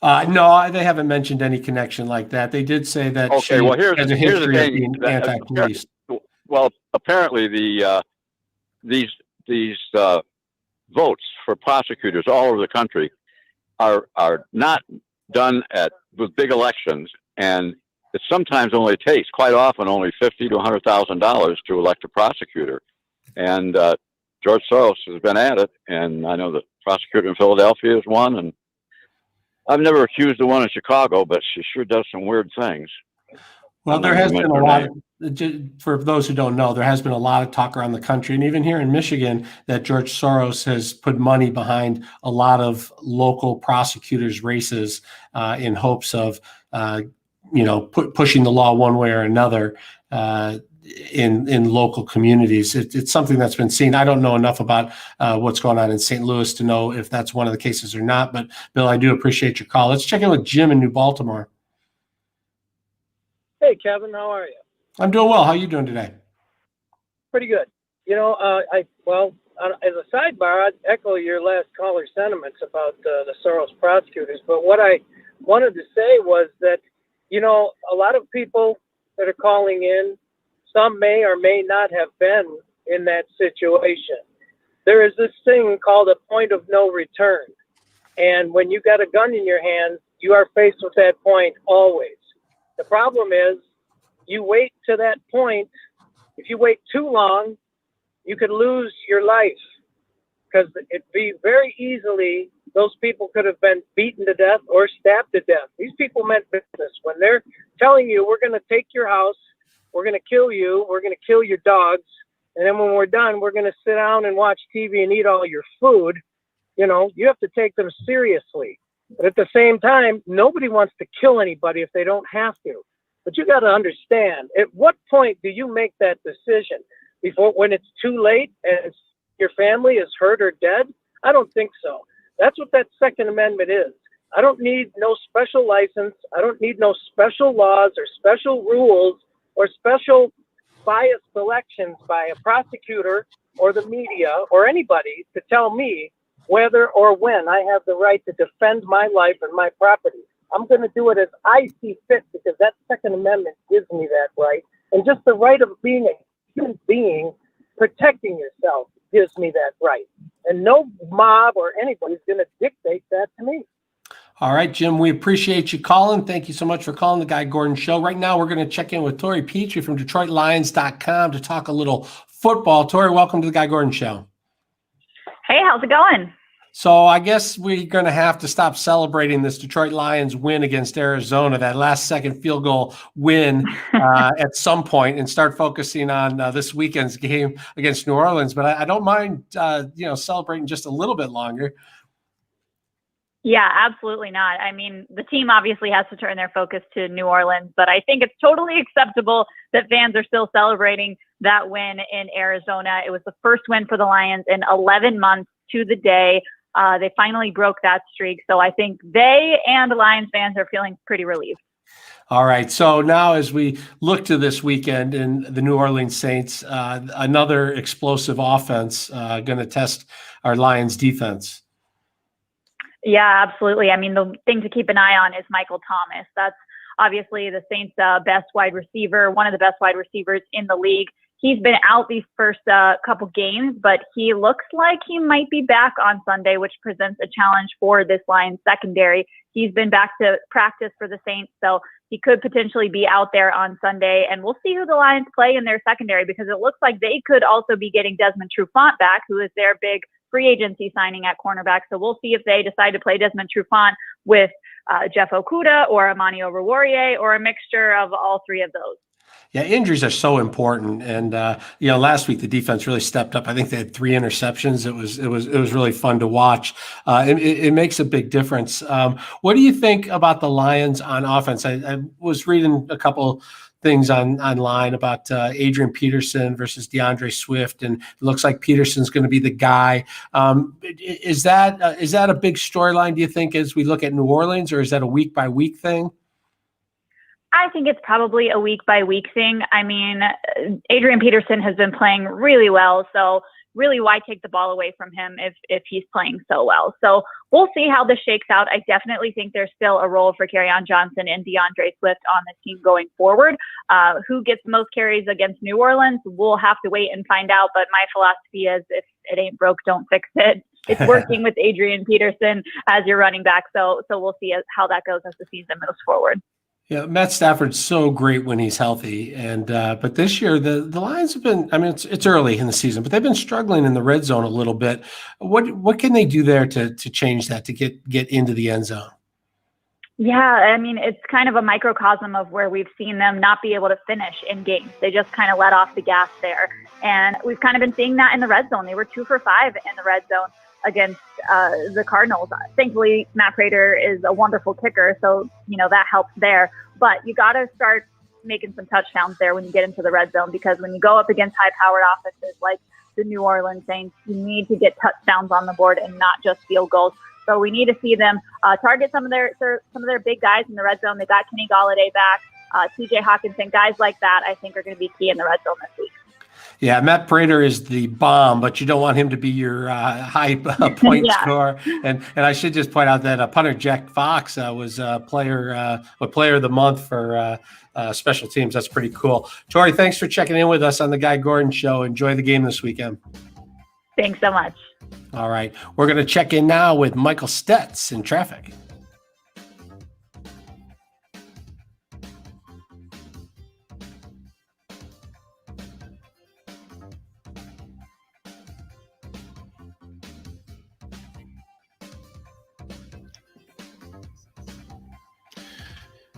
No, they haven't mentioned any connection like that. They did say that she has a history of being anti-police. Well, apparently these votes for prosecutors all over the country are not done with big elections, and it sometimes only takes, quite often, only $50,000 to $100,000 to elect a prosecutor. And George Soros has been at it, and I know the prosecutor in Philadelphia is one, and I've never accused the one in Chicago, but she sure does some weird things. Well, there has been a lot for those who don't know, there has been a lot of talk around the country and even here in Michigan that George Soros has put money behind a lot of local prosecutors' races in hopes of, pushing the law one way or another in local communities. It's something that's been seen. I don't know enough about what's going on in St. Louis to know if that's one of the cases or not. But Bill, I do appreciate your call. Let's check in with Jim in New Baltimore. Hey, Kevin, how are you? I'm doing well. How are you doing today? Pretty good. As a sidebar, I'd echo your last caller's sentiments about the Soros prosecutors. But what I wanted to say was that, a lot of people that are calling in, some may or may not have been in that situation. There is this thing called a point of no return. And when you got a gun in your hand, you are faced with that point always. The problem is you wait to that point. If you wait too long, you could lose your life, because it'd be very easily, those people could have been beaten to death or stabbed to death. These people meant business. When they're telling you, we're going to take your house, we're going to kill you, we're going to kill your dogs, and then when we're done, we're going to sit down and watch TV and eat all your food, you have to take them seriously. But at the same time, nobody wants to kill anybody if they don't have to. But you got to understand, at what point do you make that decision? When it's too late and your family is hurt or dead? I don't think so. That's what that Second Amendment is. I don't need no special license. I don't need no special laws or special rules or special biased selections by a prosecutor or the media or anybody to tell me whether or when I have the right to defend my life and my property. I'm going to do it as I see fit, because that Second Amendment gives me that right. And just the right of being a human being, protecting yourself, gives me that right. And no mob or anybody's going to dictate that to me. All right, Jim, we appreciate you calling. Thank you so much for calling the Guy Gordon Show. Right now, we're going to check in with Tori Petrie from DetroitLions.com to talk a little football. Tori, welcome to the Guy Gordon Show. Hey, how's it going? So I guess we're going to have to stop celebrating this Detroit Lions win against Arizona, that last-second field goal win at some point, and start focusing on this weekend's game against New Orleans. But I don't mind, celebrating just a little bit longer. Yeah, absolutely not. I mean, the team obviously has to turn their focus to New Orleans, but I think it's totally acceptable that fans are still celebrating that win in Arizona. It was the first win for the Lions in 11 months to the day. They finally broke that streak. So I think they and the Lions fans are feeling pretty relieved. All right. So now as we look to this weekend in the New Orleans Saints, another explosive offense going to test our Lions defense. Yeah, absolutely. I mean, the thing to keep an eye on is Michael Thomas. That's obviously the Saints' best wide receiver, one of the best wide receivers in the league. He's been out these first couple games, but he looks like he might be back on Sunday, which presents a challenge for this Lions secondary. He's been back to practice for the Saints, so he could potentially be out there on Sunday. And we'll see who the Lions play in their secondary, because it looks like they could also be getting Desmond Trufant back, who is their big free agency signing at cornerback. So we'll see if they decide to play Desmond Trufant with Jeff Okudah or Amani Oruwariye, or a mixture of all three of those. Yeah, injuries are so important, and last week the defense really stepped up. I think they had 3 interceptions. It was really fun to watch. It makes a big difference. What do you think about the Lions on offense? I was reading a couple things online about Adrian Peterson versus DeAndre Swift, and it looks like Peterson's going to be the guy. Is that a big storyline, do you think, as we look at New Orleans, or is that a week by week thing? I think it's probably a week by week thing. I mean, Adrian Peterson has been playing really well, so really why take the ball away from him if he's playing so well? So we'll see how this shakes out. I definitely think there's still a role for Kerryon Johnson and DeAndre Swift on the team going forward. Who gets the most carries against New Orleans? We'll have to wait and find out, but my philosophy is if it ain't broke, don't fix it. It's working with Adrian Peterson as your running back, so we'll see how that goes as the season moves forward. Yeah, Matt Stafford's so great when he's healthy, and but this year the Lions have been. I mean, it's early in the season, but they've been struggling in the red zone a little bit. What can they do there to change that, to get into the end zone? Yeah, I mean, it's kind of a microcosm of where we've seen them not be able to finish in games. They just kind of let off the gas there, and we've kind of been seeing that in the red zone. They were 2 for 5 in the red zone against the Cardinals. Thankfully, Matt Prater is a wonderful kicker, so that helps there. But you got to start making some touchdowns there when you get into the red zone, because when you go up against high-powered offenses like the New Orleans Saints, you need to get touchdowns on the board and not just field goals. So we need to see them target some of their big guys in the red zone. They got Kenny Golladay back, T.J. Hawkinson, guys like that. I think are going to be key in the red zone this week. Yeah, Matt Prater is the bomb, but you don't want him to be your high point scorer. And I should just point out that punter Jack Fox was player of the month for special teams. That's pretty cool. Tori, thanks for checking in with us on the Guy Gordon Show. Enjoy the game this weekend. Thanks so much. All right, we're going to check in now with Michael Stetz in traffic.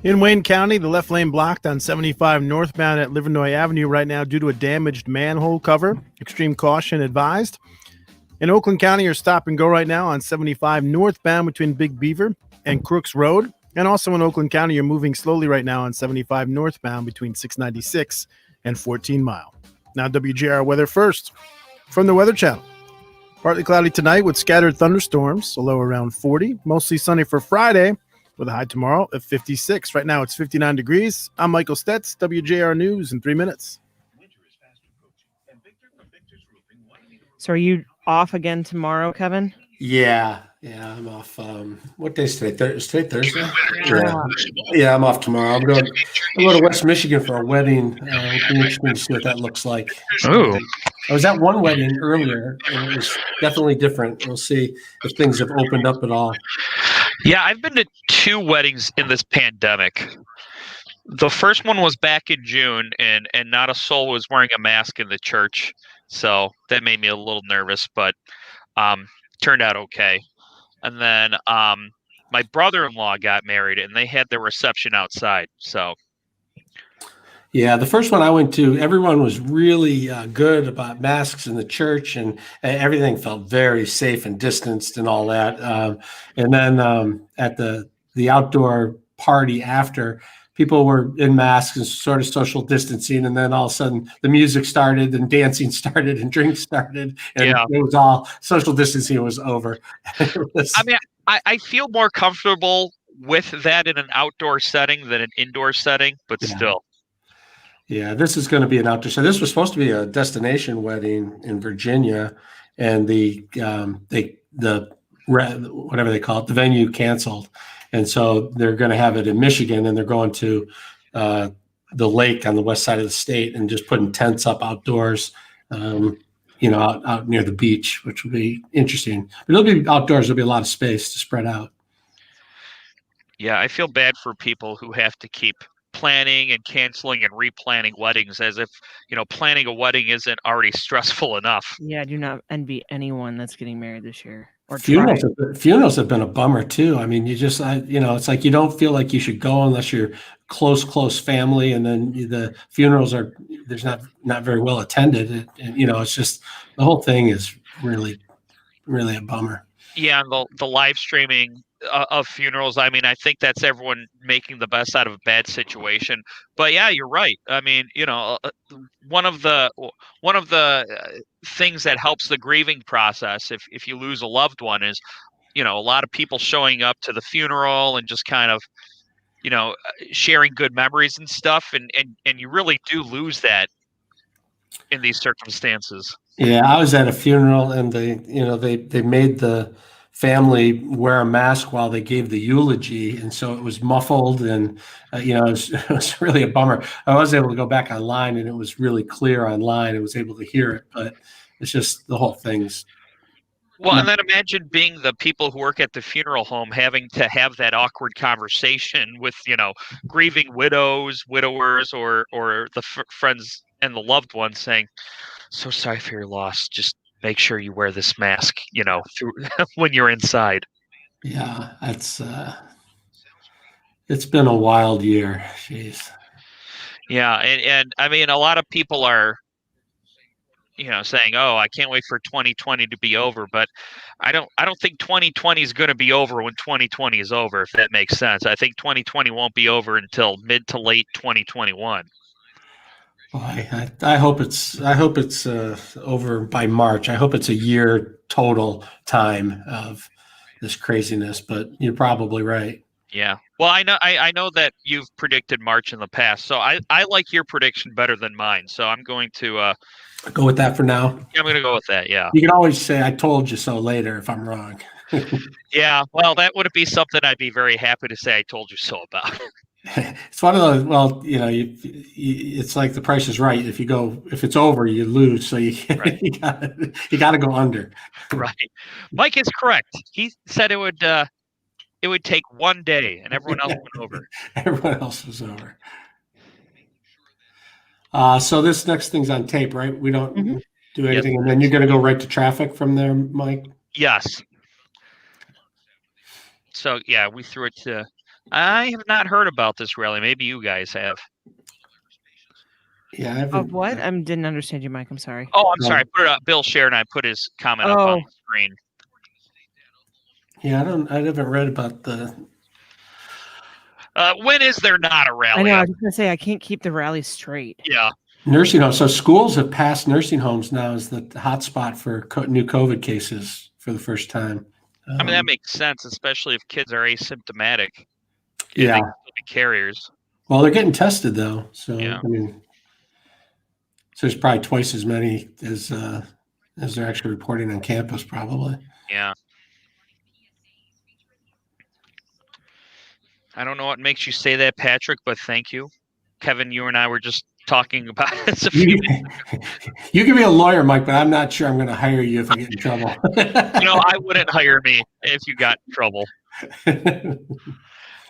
In Wayne County, the left lane blocked on 75 northbound at Livernois Avenue right now due to a damaged manhole cover. Extreme caution advised. In Oakland County, you're stop and go right now on 75 northbound between Big Beaver and Crooks Road. And also in Oakland County, you're moving slowly right now on 75 northbound between 696 and 14 Mile. Now WJR weather first from the Weather Channel. Partly cloudy tonight with scattered thunderstorms, a low around 40. Mostly sunny for Friday with a high tomorrow at 56. Right now it's 59 degrees. I'm Michael Stetz, WJR News in 3 minutes. So are you off again tomorrow, Kevin? Yeah, I'm off. What day is today? Is today Thursday? Yeah, I'm off tomorrow. I'm going to West Michigan for a wedding. It'll be interesting to see what that looks like. Oh. I was at one wedding earlier, and it was definitely different. We'll see if things have opened up at all. Yeah, I've been to 2 weddings in this pandemic. The first one was back in June, and not a soul was wearing a mask in the church. So that made me a little nervous, but turned out okay. And then my brother-in-law got married, and they had their reception outside. So, yeah, the first one I went to, everyone was really good about masks in the church, and everything felt very safe and distanced and all that. And then at the outdoor party after, people were in masks and sort of social distancing, and then all of a sudden the music started and dancing started and drinks started, and it was all social distancing was over. I mean, I feel more comfortable with that in an outdoor setting than an indoor setting, but still. Yeah, this is going to be an outdoor. So this was supposed to be a destination wedding in Virginia, and whatever they call it, the venue canceled. And so they're going to have it in Michigan, and they're going to the lake on the west side of the state and just putting tents up outdoors, out near the beach, which will be interesting. But it'll be outdoors. There'll be a lot of space to spread out. Yeah, I feel bad for people who have to keep planning and canceling and replanning weddings, as if, planning a wedding isn't already stressful enough. Yeah, I do not envy anyone that's getting married this year. Or funerals have been a bummer too. I mean, it's like you don't feel like you should go unless you're close family, and then the funerals there's not very well attended, and it's just, the whole thing is really, really a bummer. Yeah, and the live streaming of funerals. I mean, I think that's everyone making the best out of a bad situation. But yeah, you're right. I mean, one of the things that helps the grieving process, if you lose a loved one, is, a lot of people showing up to the funeral and just kind of, sharing good memories and stuff. And you really do lose that in these circumstances. Yeah, I was at a funeral, and they made the family wear a mask while they gave the eulogy, and so it was muffled, and it was really a bummer. I was able to go back online, and it was really clear online. I was able to hear it, but it's just, the whole thing's Well, and then imagine being the people who work at the funeral home having to have that awkward conversation with, grieving widows, widowers, or the friends and the loved ones saying, "So sorry for your loss. Just make sure you wear this mask, when you're inside." Yeah, it's been a wild year. Jeez. Yeah, and I mean, a lot of people are, saying, "Oh, I can't wait for 2020 to be over," but I don't think 2020 is going to be over when 2020 is over, if that makes sense. I think 2020 won't be over until mid to late 2021. Boy, I hope it's over by March. I hope it's a year total time of this craziness, but you're probably right. Yeah. Well, I know that you've predicted March in the past, so I like your prediction better than mine. So I'm going to go with that for now. I'm going to go with that. Yeah. You can always say "I told you so" later if I'm wrong. Yeah. Well, that would be something I'd be very happy to say "I told you so" about. It's one of those. Well, it's like The Price is Right. If it's over, you lose. So you got to go under. Right. Mike is correct. He said it would take one day, and everyone else went over. Everyone else was over. So this next thing's on tape, right? We don't do anything, and then you're going to go right to traffic from there, Mike? Yes. So, yeah, we threw it to... I have not heard about this rally. Maybe you guys have. Yeah. Of what? I didn't understand you, Mike. I'm sorry. Oh, I'm sorry. I put it up. Bill shared, and I put his comment up on the screen. Yeah, I haven't read about the... when is there not a rally? I know. I was going to say, I can't keep the rally straight. Yeah. Nursing homes. So schools have passed nursing homes now as the hotspot for new COVID cases for the first time. I mean, that makes sense, especially if kids are asymptomatic. Yeah. They can still be carriers. Well, they're getting tested, though. So, Yeah. I mean, so there's probably twice as many as they're actually reporting on campus, probably. Yeah. I don't know what makes you say that, Patrick, but thank you. Kevin, you and I were just talking about this a few minutes ago. You can be a lawyer, Mike, but I'm not sure I'm going to hire you if I get in trouble. I wouldn't hire me if you got in trouble.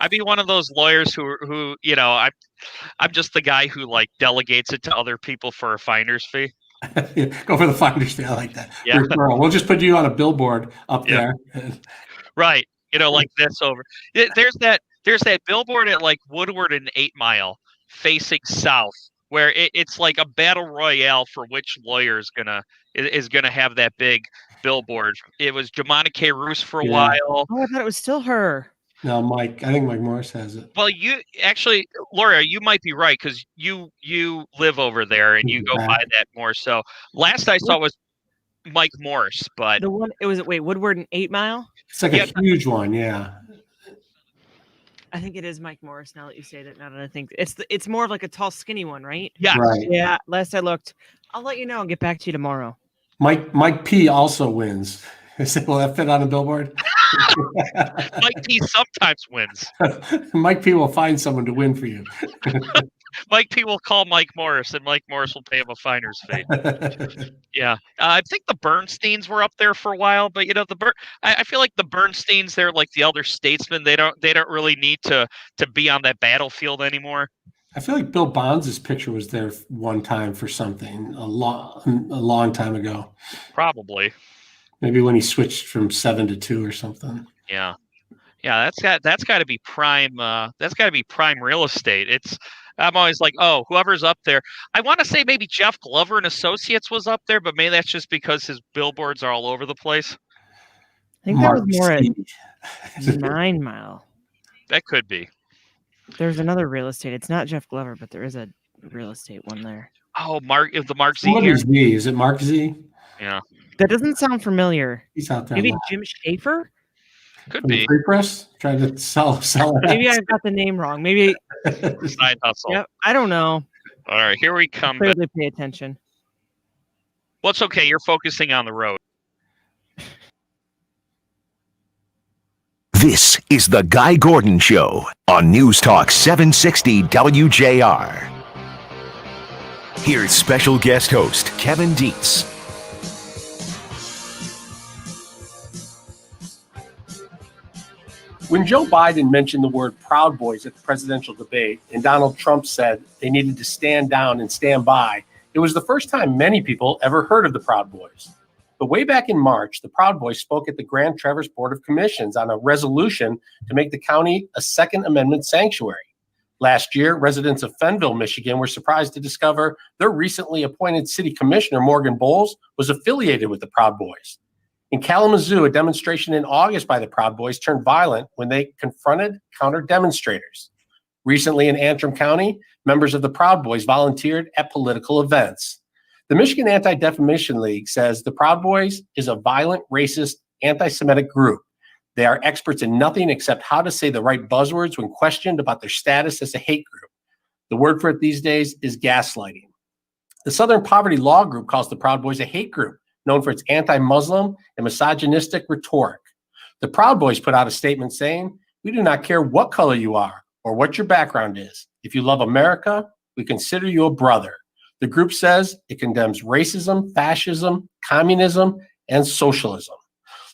I'd be one of those lawyers who I'm just the guy who delegates it to other people for a finder's fee. Go for the finder's fee. I like that. Yeah. Referral. We'll just put you on a billboard up there. Right. Like this over. There's that billboard at Woodward and 8 Mile facing south, where it's like a battle royale for which lawyer is gonna have that big billboard. It was Jemana K. Roos for a while. Oh, I thought it was still her. No, Mike. I think Mike Morris has it. Well, you actually, Laura, you might be right because you live over there and you go by that more. So last I saw was Mike Morris, but the one Woodward and 8 Mile. It's like a huge one, yeah. I think it is Mike Morris. Now that you say that, now that I think it's more of like a tall, skinny one, right? Yeah, right. Yeah. Last I looked, I'll let you know and get back to you tomorrow. Mike P also wins. Will that fit on a billboard? Mike P sometimes wins. Mike P will find someone to win for you. Mike P will call Mike Morris, and Mike Morris will pay him a finder's fee. Yeah, I think the Bernsteins were up there for a while, but I feel like the Bernsteins, they're like the elder statesmen. They don't really need to be on that battlefield anymore. I feel like Bill Bonds' picture was there one time for something a long time ago. Probably. Maybe when he switched from 7 to 2 or something. Yeah. That's got to be prime. That's got to be prime real estate. I'm always like, oh, whoever's up there. I want to say maybe Jeff Glover and Associates was up there, but maybe that's just because his billboards are all over the place. I think that was more at 9 Mile. That could be. There's another real estate. It's not Jeff Glover, but there is a real estate one there. Oh, Mark Z. Is it Mark Z? Yeah. That doesn't sound familiar. He's out there. Maybe Jim Schaefer? Could be. Free Press? Trying to sell it. Maybe I got the name wrong. Maybe. Side hustle. Yep. I don't know. All right, here we come. Clearly pay attention. Well, it's okay. You're focusing on the road. This is The Guy Gordon Show on News Talk 760 WJR. Here's special guest host Kevin Dietz. When Joe Biden mentioned the word Proud Boys at the presidential debate and Donald Trump said they needed to stand down and stand by, it was the first time many people ever heard of the Proud Boys. But way back in March, the Proud Boys spoke at the Grand Traverse Board of Commissions on a resolution to make the county a Second Amendment sanctuary. Last year, residents of Fenville, Michigan, were surprised to discover their recently appointed city commissioner, Morgan Bowles, was affiliated with the Proud Boys. In Kalamazoo, a demonstration in August by the Proud Boys turned violent when they confronted counter-demonstrators. Recently in Antrim County, members of the Proud Boys volunteered at political events. The Michigan Anti-Defamation League says the Proud Boys is a violent, racist, anti-Semitic group. They are experts in nothing except how to say the right buzzwords when questioned about their status as a hate group. The word for it these days is gaslighting. The Southern Poverty Law Group calls the Proud Boys a hate group, known for its anti-Muslim and misogynistic rhetoric. The Proud Boys put out a statement saying, "We do not care what color you are or what your background is. If you love America, we consider you a brother." The group says it condemns racism, fascism, communism, and socialism.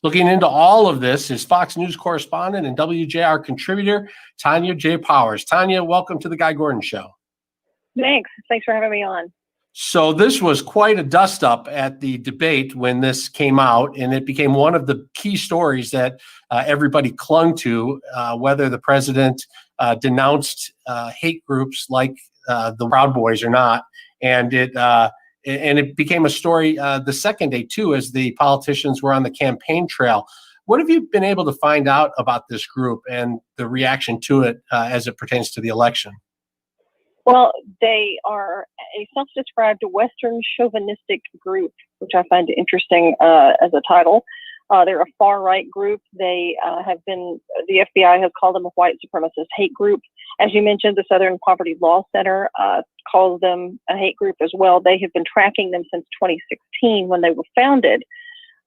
Looking into all of this is Fox News correspondent and WJR contributor Tanya J. Powers. Tanya, welcome to the Guy Gordon Show. Thanks for having me on. So this was quite a dust-up at the debate when this came out, and it became one of the key stories that everybody clung to, whether the president denounced hate groups like the Proud Boys or not. And it became a story the second day, too, as the politicians were on the campaign trail. What have you been able to find out about this group and the reaction to it as it pertains to the election? Well, they are a self-described Western chauvinistic group, which I find interesting as a title. They're a far-right group. They the FBI has called them a white supremacist hate group. As you mentioned, the Southern Poverty Law Center calls them a hate group as well. They have been tracking them since 2016 when they were founded.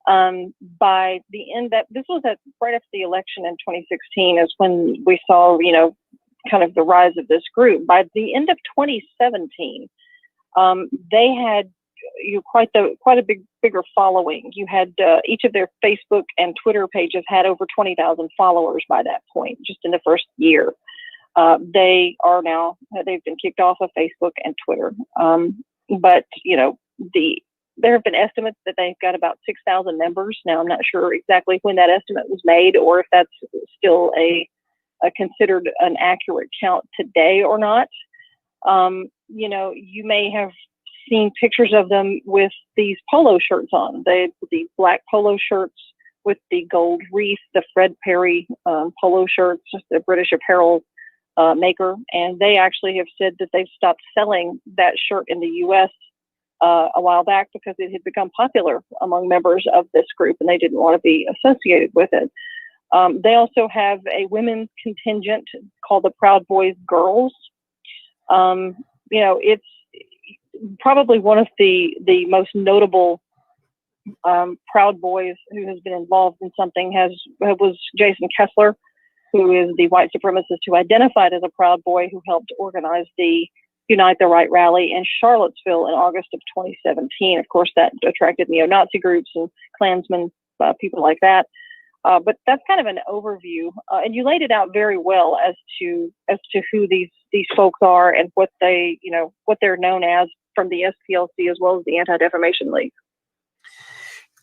By the end, this was right after the election in 2016 is when we saw, kind of the rise of this group. By the end of 2017, they had quite a bigger following. You had each of their Facebook and Twitter pages had over 20,000 followers by that point, just in the first year. They've been kicked off of Facebook and Twitter. But there have been estimates that they've got about 6,000 members. Now, I'm not sure exactly when that estimate was made or if that's still considered an accurate count today or not. You may have seen pictures of them with these polo shirts on. The black polo shirts with the gold wreath, the Fred Perry polo shirts, the British apparel maker. And they actually have said that they've stopped selling that shirt in the U.S. A while back because it had become popular among members of this group and they didn't want to be associated with it. They also have a women's contingent called the Proud Boys Girls. It's probably one of the most notable Proud Boys who has been involved in something was Jason Kessler, who is the white supremacist who identified as a Proud Boy, who helped organize the Unite the Right rally in Charlottesville in August of 2017. Of course, that attracted neo-Nazi groups and Klansmen, people like that. But that's kind of an overview, and you laid it out very well as to who these folks are and what they're known as from the SPLC as well as the Anti-Defamation League.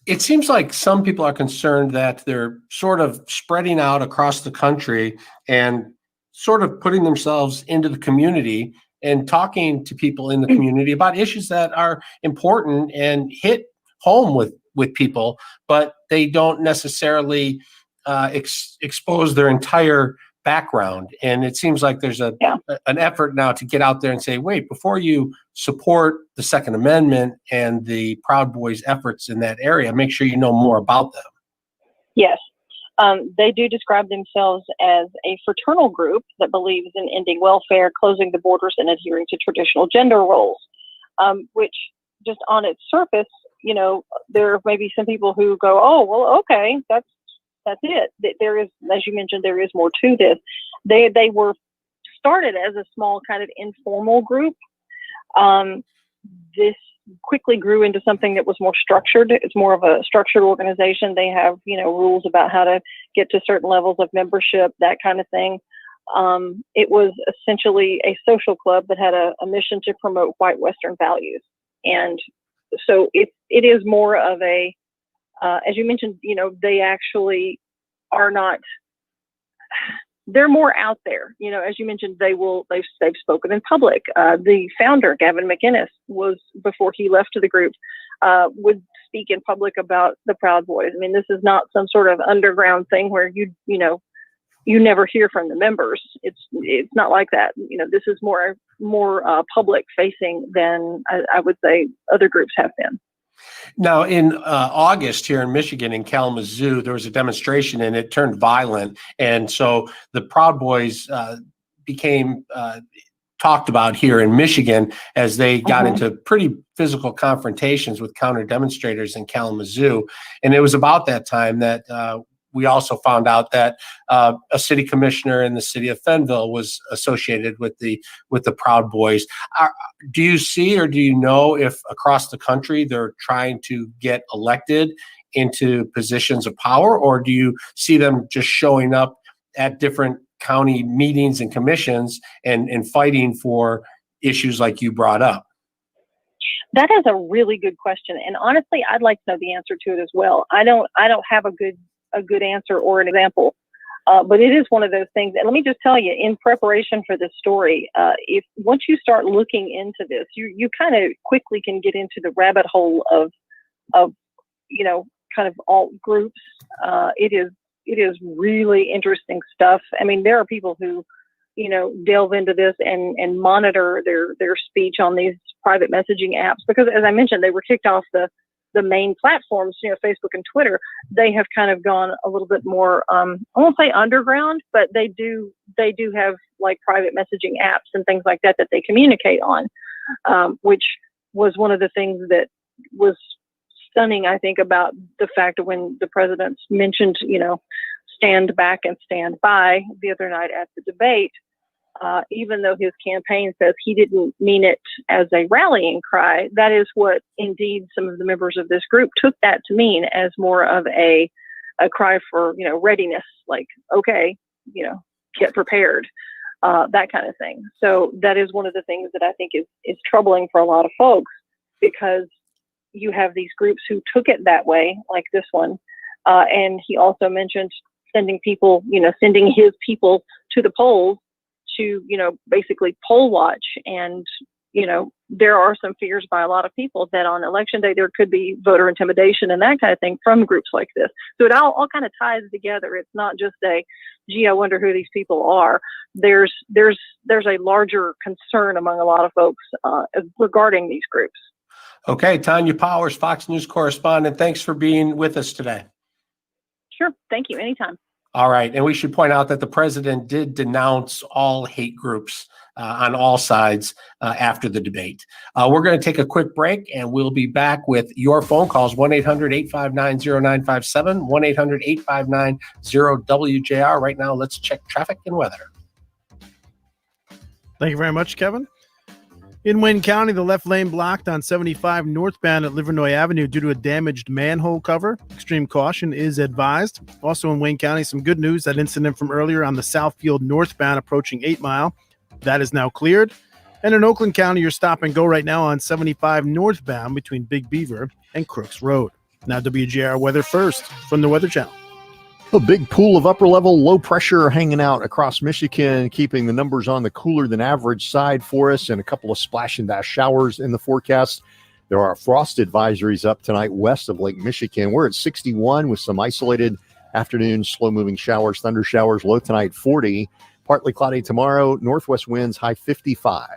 It seems like some people are concerned that they're sort of spreading out across the country and sort of putting themselves into the community and talking to people in the community about issues that are important and hit home with people, but they don't necessarily expose their entire background. And it seems like there's an effort now to get out there and say, wait, before you support the Second Amendment and the Proud Boys efforts in that area, make sure you know more about them. Yes. They do describe themselves as a fraternal group that believes in ending welfare, closing the borders, and adhering to traditional gender roles, which just on its surface, there may be some people who go, oh, well, okay, that's it. There is, as you mentioned, there is more to this. They were started as a small kind of informal group. This quickly grew into something that was more structured. It's more of a structured organization. They have, rules about how to get to certain levels of membership, that kind of thing. It was essentially a social club that had a mission to promote white Western values. And so it is more of a, as you mentioned, they actually are not, they're more out there. As you mentioned, they've spoken in public. The founder, Gavin McInnes, was, before he left the group, would speak in public about the Proud Boys. I mean, this is not some sort of underground thing where you never hear from the members. It's not like that. This is more public facing than I would say other groups have been. Now, in August here in Michigan, in Kalamazoo, there was a demonstration and it turned violent. And so the Proud Boys became talked about here in Michigan as they got into pretty physical confrontations with counter demonstrators in Kalamazoo. And it was about that time that we also found out that a city commissioner in the city of Fenville was associated with the Proud Boys. Do you see, or do you know if across the country they're trying to get elected into positions of power, or do you see them just showing up at different county meetings and commissions and fighting for issues like you brought up? That is a really good question, and honestly, I'd like to know the answer to it as well. I don't have a good answer or an example, but it is one of those things. And let me just tell you, in preparation for this story, if once you start looking into this, you kind of quickly can get into the rabbit hole of kind of alt groups. It is really interesting stuff. I mean, there are people who delve into this and monitor their speech on these private messaging apps, because as I mentioned, they were kicked off the main platforms, Facebook and Twitter. They have kind of gone a little bit more, I won't say underground, but they do have like private messaging apps and things like that they communicate on, which was one of the things that was stunning, I think, about the fact that when the president mentioned, stand back and stand by the other night at the debate, even though his campaign says he didn't mean it as a rallying cry, that is what indeed some of the members of this group took that to mean, as more of a cry for, readiness, like, okay, get prepared, that kind of thing. So that is one of the things that I think is troubling for a lot of folks, because you have these groups who took it that way, like this one. And he also mentioned sending his people to the polls to, basically poll watch. And, there are some fears by a lot of people that on election day, there could be voter intimidation and that kind of thing from groups like this. So it all kind of ties together. It's not just gee, I wonder who these people are. There's a larger concern among a lot of folks regarding these groups. Okay. Tanya Powers, Fox News correspondent. Thanks for being with us today. Sure. Thank you. Anytime. All right. And we should point out that the president did denounce all hate groups on all sides after the debate. We're going to take a quick break, and we'll be back with your phone calls, 1-800-859-0957, 1-800-859-0WJR. Right now, let's check traffic and weather. Thank you very much, Kevin. In Wayne County, the left lane blocked on 75 northbound at Livernois Avenue due to a damaged manhole cover. Extreme caution is advised. Also in Wayne County, some good news. That incident from earlier on the Southfield northbound approaching 8 Mile, that is now cleared. And in Oakland County, you're stop and go right now on 75 northbound between Big Beaver and Crooks Road. Now WGR weather first from the Weather Channel. A big pool of upper level low pressure hanging out across Michigan, keeping the numbers on the cooler than average side for us, and a couple of splash and dash showers in the forecast. There are frost advisories up tonight west of Lake Michigan. We're at 61 with some isolated afternoon slow moving showers, thunder showers, low tonight 40. Partly cloudy tomorrow, northwest winds high 55.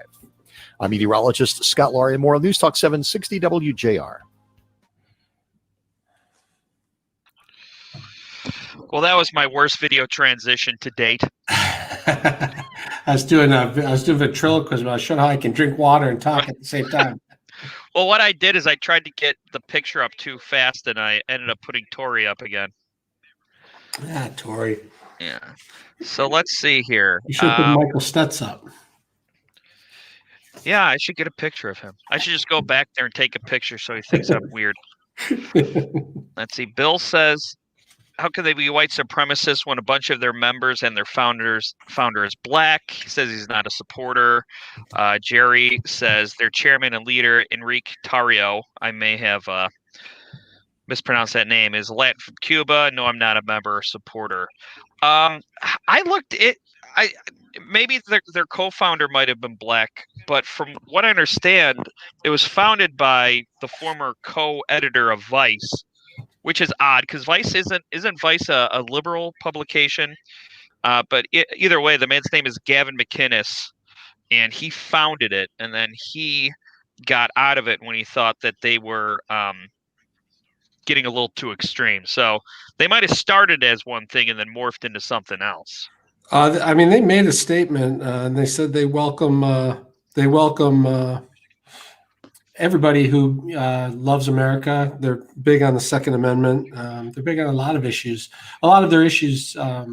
I'm meteorologist Scott Laurie, more on News Talk 760 WJR. Well, that was my worst video transition to date. I was doing ventriloquism. I was showing how I can drink water and talk at the same time. Well, what I did is I tried to get the picture up too fast, and I ended up putting Tori up again. Ah, Tori. Yeah. So let's see here. You should put Michael Stutz up. Yeah, I should get a picture of him. I should just go back there and take a picture so he thinks I'm weird. Let's see. Bill says, how could they be white supremacists when a bunch of their members and their founder is black? He says he's not a supporter. Jerry says their chairman and leader, Enrique Tarrio, I may have mispronounced that name, is Latin from Cuba. No, I'm not a member or supporter. I looked it. Maybe their co-founder might have been black, but from what I understand, it was founded by the former co-editor of Vice, which is odd because Vice isn't Vice a liberal publication? But either way, the man's name is Gavin McInnes, and he founded it, and then he got out of it when he thought that they were getting a little too extreme. So they might have started as one thing and then morphed into something else. I mean, they made a statement and they said they welcome everybody who loves America. They're big on the Second Amendment. They're big on a lot of issues. A lot of their issues are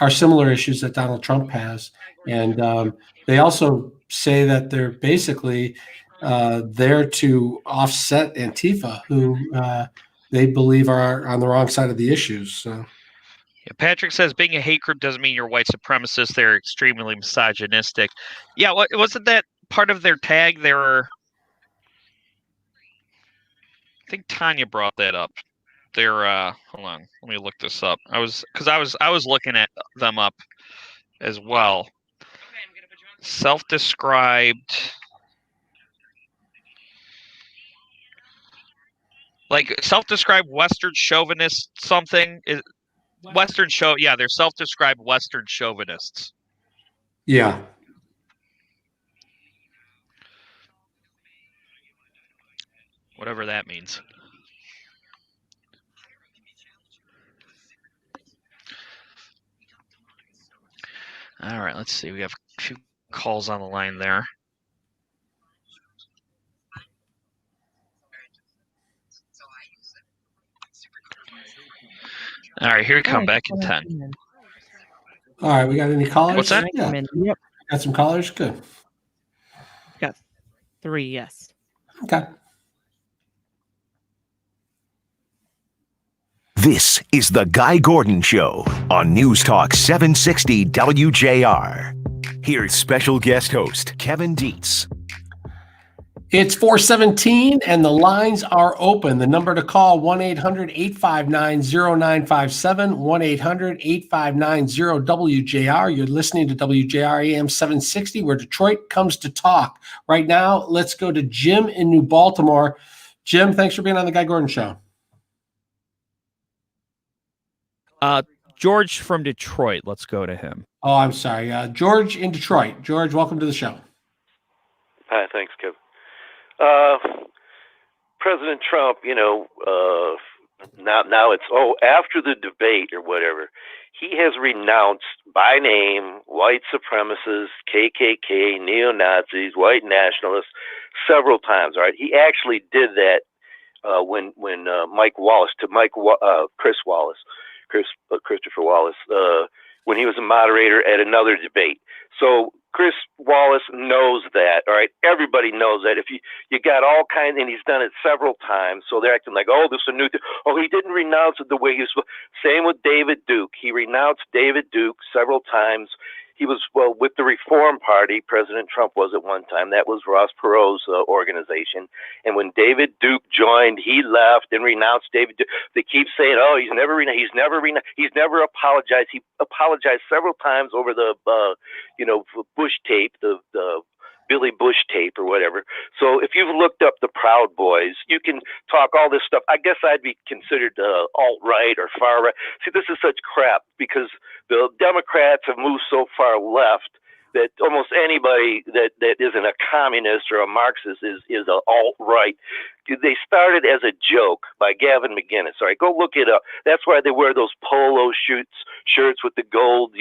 similar issues that Donald Trump has, and they also say that they're basically there to offset Antifa, who they believe are on the wrong side of the issues. So. Yeah, Patrick says being a hate group doesn't mean you're white supremacist. They're extremely misogynistic. Yeah, wasn't that part of their tag? They were. I think Tanya brought that up. They're hold on, let me look this up. I was looking at them up as well. Self-described, like self-described Western chauvinist something is Western show. Yeah, they're self-described Western chauvinists. Yeah. Whatever that means. All right, let's see. We have a few calls on the line there. All right, here we come back in 10. All right, we got any callers? What's that? Yeah. Yep. Got some callers? Good. Got 3, yes. Okay. This is The Guy Gordon Show on News Talk 760 WJR. Here's special guest host Kevin Dietz. It's 4:17 and the lines are open. The number to call 1-800-859-0957, 1-800-859-0WJR. You're listening to WJR AM 760 where Detroit comes to talk. Right now, let's go to Jim in New Baltimore. Jim, thanks for being on the Guy Gordon Show. George from Detroit. Let's go to him. Oh, I'm sorry. George in Detroit. George, welcome to the show. Hi, thanks, Kevin. President Trump, now it's, after the debate or whatever, he has renounced by name white supremacists, KKK, neo-Nazis, white nationalists several times, all right? He actually did that when Christopher Wallace, when he was a moderator at another debate. So Chris Wallace knows that, all right? Everybody knows that. If you got all kinds, and he's done it several times, so they're acting like, oh, this is a new thing. Oh, he didn't renounce it the way he was. Same with David Duke. He renounced David Duke several times. He was, with the Reform Party, President Trump was at one time. That was Ross Perot's organization. And when David Duke joined, he left and renounced David Duke. They keep saying, oh, he's never apologized. He apologized several times over the, Bush tape, the Billy Bush tape or whatever. So if you've looked up the Proud Boys, you can talk all this stuff. I guess I'd be considered alt-right or far-right. See, this is such crap because the Democrats have moved so far left that almost anybody that isn't a communist or a Marxist is an alt-right. They started as a joke by Gavin McInnes. All right, go look it up. That's why they wear those polo shirts with the gold,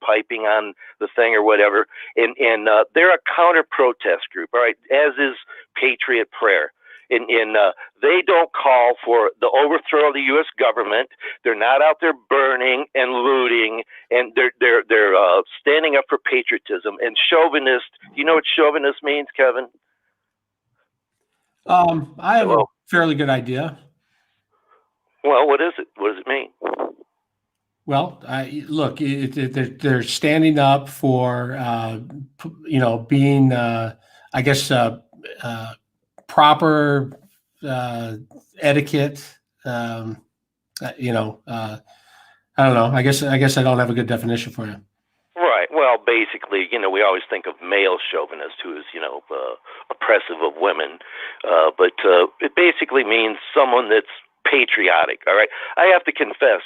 piping on the thing or whatever. And they're a counter-protest group, all right, as is Patriot Prayer. They don't call for the overthrow of the U.S. government. They're not out there burning and looting, and they're standing up for patriotism. And chauvinist, you know what chauvinist means, Kevin? I have a fairly good idea. Well, what is it? What does it mean? Well, look, they're standing up for, being, I guess, proper etiquette. I don't know. I guess I don't have a good definition for you. Right. Well, basically, we always think of male chauvinist, who is, oppressive of women. But it basically means someone that's patriotic. All right. I have to confess,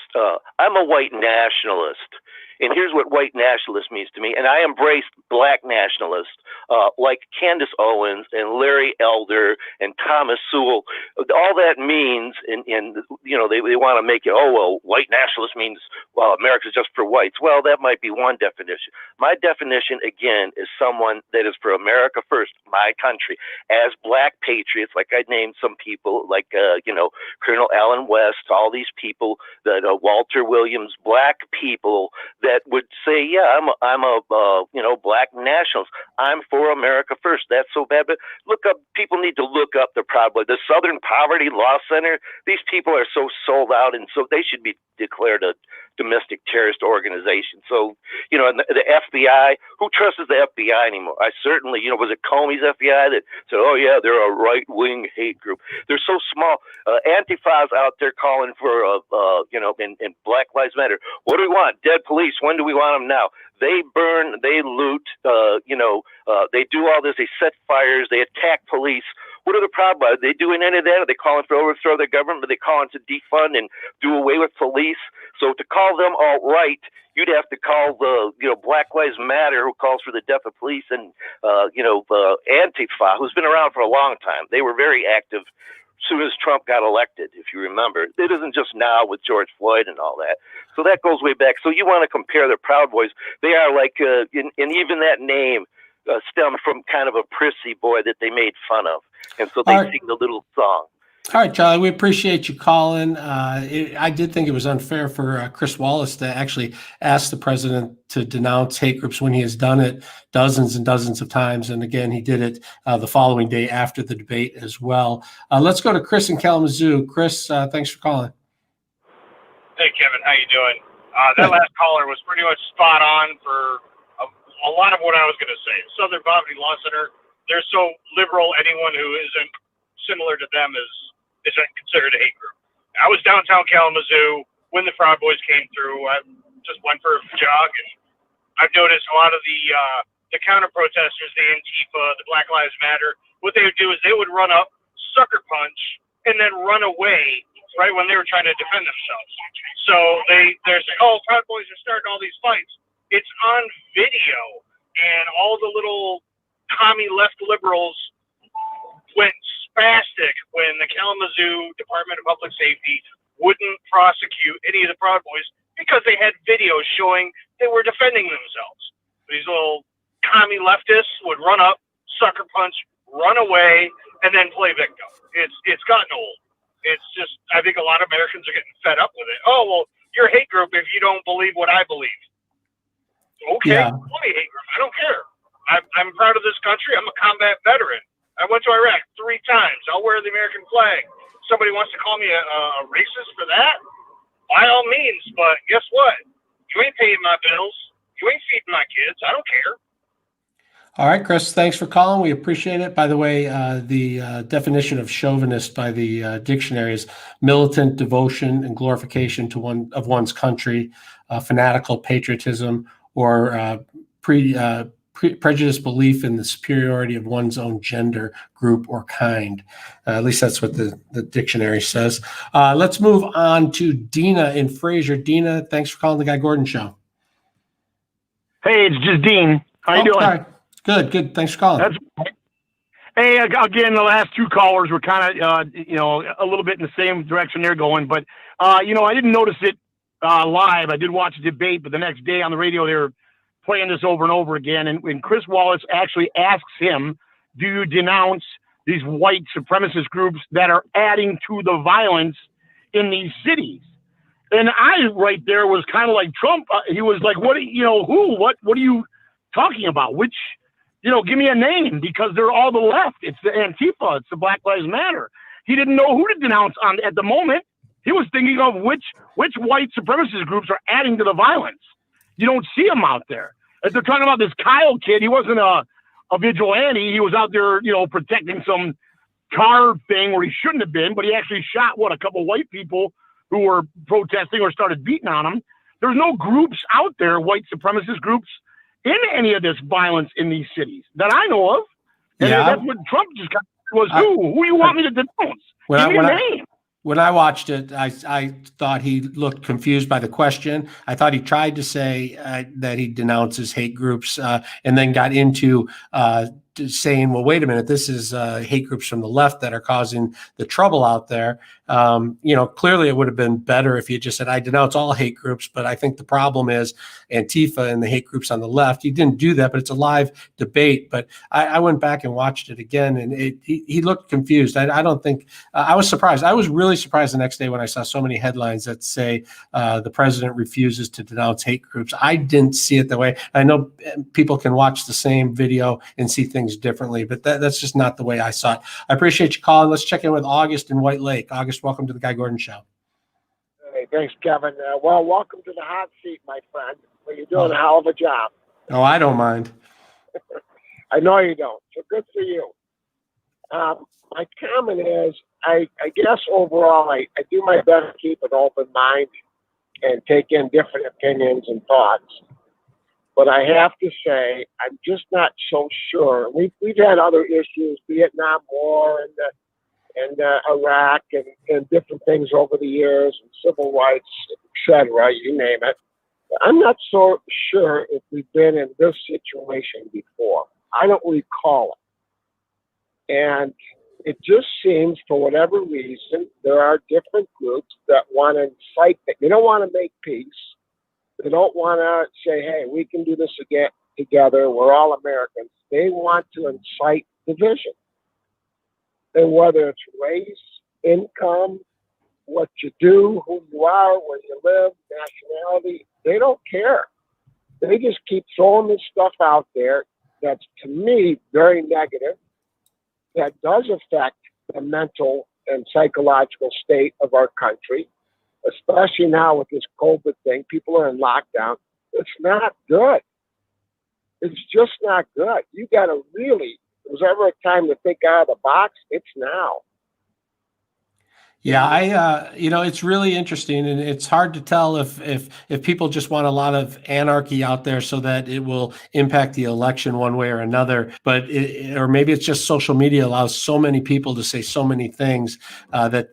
I'm a white nationalist. And here's what white nationalist means to me. And I embraced black nationalists like Candace Owens and Larry Elder and Thomas Sewell. All that means, and they want to make it, white nationalist means, America's just for whites. Well, that might be one definition. My definition, again, is someone that is for America first, my country. As black patriots, like I named some people, like, Colonel Allen West, all these people, that Walter Williams, black people that would say, yeah, I'm a black nationalist. I'm for America first. That's so bad. But people need to look up the Proud Boys. The Southern Poverty Law Center, these people are so sold out, and so they should be declared a domestic terrorist organization. So, and the FBI, who trusts the FBI anymore? I certainly, was it Comey's FBI that said, oh yeah, they're a right-wing hate group. They're so small. Antifa's out there calling for, in Black Lives Matter. What do we want? Dead police. When do we want them now? They burn, they loot, they do all this. They set fires, they attack police. What are the problems? Are they doing any of that? Are they calling for overthrow of the government? Are they calling to defund and do away with police? So to call them alt-right, you'd have to call the, Black Lives Matter, who calls for the death of police, and, Antifa, who's been around for a long time. They were very active as soon as Trump got elected, if you remember. It isn't just now with George Floyd and all that. So that goes way back. So you want to compare the Proud Boys. They are like, and even that name stemmed from kind of a prissy boy that they made fun of. And so they sing the little song. All right, Charlie, we appreciate you calling. I did think it was unfair for Chris Wallace to actually ask the president to denounce hate groups when he has done it dozens and dozens of times. And again, he did it the following day after the debate as well. Let's go to Chris in Kalamazoo. Chris, thanks for calling. Hey, Kevin, how you doing? That last caller was pretty much spot on for a lot of what I was going to say. Southern Poverty Law Center, they're so liberal, anyone who isn't similar to them isn't considered a hate group. I was downtown Kalamazoo when the Proud Boys came through. I just went for a jog, and I've noticed a lot of the counter protesters, the Antifa, the Black Lives Matter, what they would do is they would run up, sucker punch, and then run away right when they were trying to defend themselves. So they're saying, oh, Proud Boys are starting all these fights. It's on video, and all the little commie left liberals went spastic when the Kalamazoo Department of Public Safety wouldn't prosecute any of the Proud Boys because they had videos showing they were defending themselves. These little commie leftists would run up, sucker punch, run away, and then play victim. It's gotten old. It's just, I think a lot of Americans are getting fed up with it. Oh, well, you're a hate group if you don't believe what I believe. Okay, Yeah. call me a hate group. I don't care. I'm proud of this country. I'm a combat veteran. I went to Iraq 3 times. I'll wear the American flag. Somebody wants to call me a racist for that? By all means, but guess what? You ain't paying my bills. You ain't feeding my kids. I don't care. All right, Chris, thanks for calling. We appreciate it. By the way, the definition of chauvinist by the dictionary is militant devotion and glorification to one's country, fanatical patriotism, or prejudiced belief in the superiority of one's own gender, group, or kind. At least that's what the dictionary says. Let's move on to Dina in Fraser. Dina, thanks for calling the Guy Gordon Show. Hey, it's just Dean. How you doing? Hi. Good. Thanks for calling. Hey, again, the last 2 callers were kind of, a little bit in the same direction they're going. But, I didn't notice it live. I did watch the debate, but the next day on the radio, they were playing this over and over again. And Chris Wallace actually asks him, do you denounce these white supremacist groups that are adding to the violence in these cities. And I right there was kind of like Trump. He was like, what are you talking about? Which, give me a name, because they're all the left. It's the Antifa. It's the Black Lives Matter. He didn't know who to denounce at the moment. He was thinking of which white supremacist groups are adding to the violence. You don't see them out there. As they're talking about this Kyle kid, he wasn't a vigilante. He was out there, protecting some car thing where he shouldn't have been, but he actually shot, a couple white people who were protesting or started beating on him. There's no groups out there, white supremacist groups, in any of this violence in these cities that I know of. And that's what Trump just got was who you want me to denounce? Give me a name. When I watched it, I thought he looked confused by the question. I thought he tried to say that he denounces hate groups and then got into saying, well, wait a minute, this is hate groups from the left that are causing the trouble out there. Clearly it would have been better if you just said, I denounce all hate groups, but I think the problem is Antifa and the hate groups on the left. He didn't do that, but it's a live debate. But I went back and watched it again, and he looked confused. I don't think I was surprised. I was really surprised the next day when I saw so many headlines that say the president refuses to denounce hate groups. I didn't see it that way. I know people can watch the same video and see things differently, but that's just not the way I saw it. I appreciate you calling. Let's check in with August in White Lake. August, welcome to the Guy Gordon Show. Hey, thanks, Kevin. Welcome to the hot seat, my friend. Well, you're doing a hell of a job. Oh, I don't mind. I know you don't. So good for you. My comment is, I guess overall, I do my best to keep an open mind and take in different opinions and thoughts. But I have to say, I'm just not so sure. We've had other issues, Vietnam War and Iraq and different things over the years, and civil rights, etc. You name it. I'm not so sure if we've been in this situation before. I don't recall it. And it just seems, for whatever reason, there are different groups that want to incite that. They don't want to make peace. They don't want to say, hey, we can do this again together. We're all Americans. They want to incite division. And whether it's race, income, what you do, who you are, where you live, nationality, they don't care. They just keep throwing this stuff out there that's, to me, very negative, that does affect the mental and psychological state of our country. Especially now with this COVID thing, people are in lockdown. It's not good. It's just not good. You got to really, if there's ever a time to think out of the box, it's now. Yeah, it's really interesting, and it's hard to tell if people just want a lot of anarchy out there so that it will impact the election one way or another. But or maybe it's just social media allows so many people to say so many things that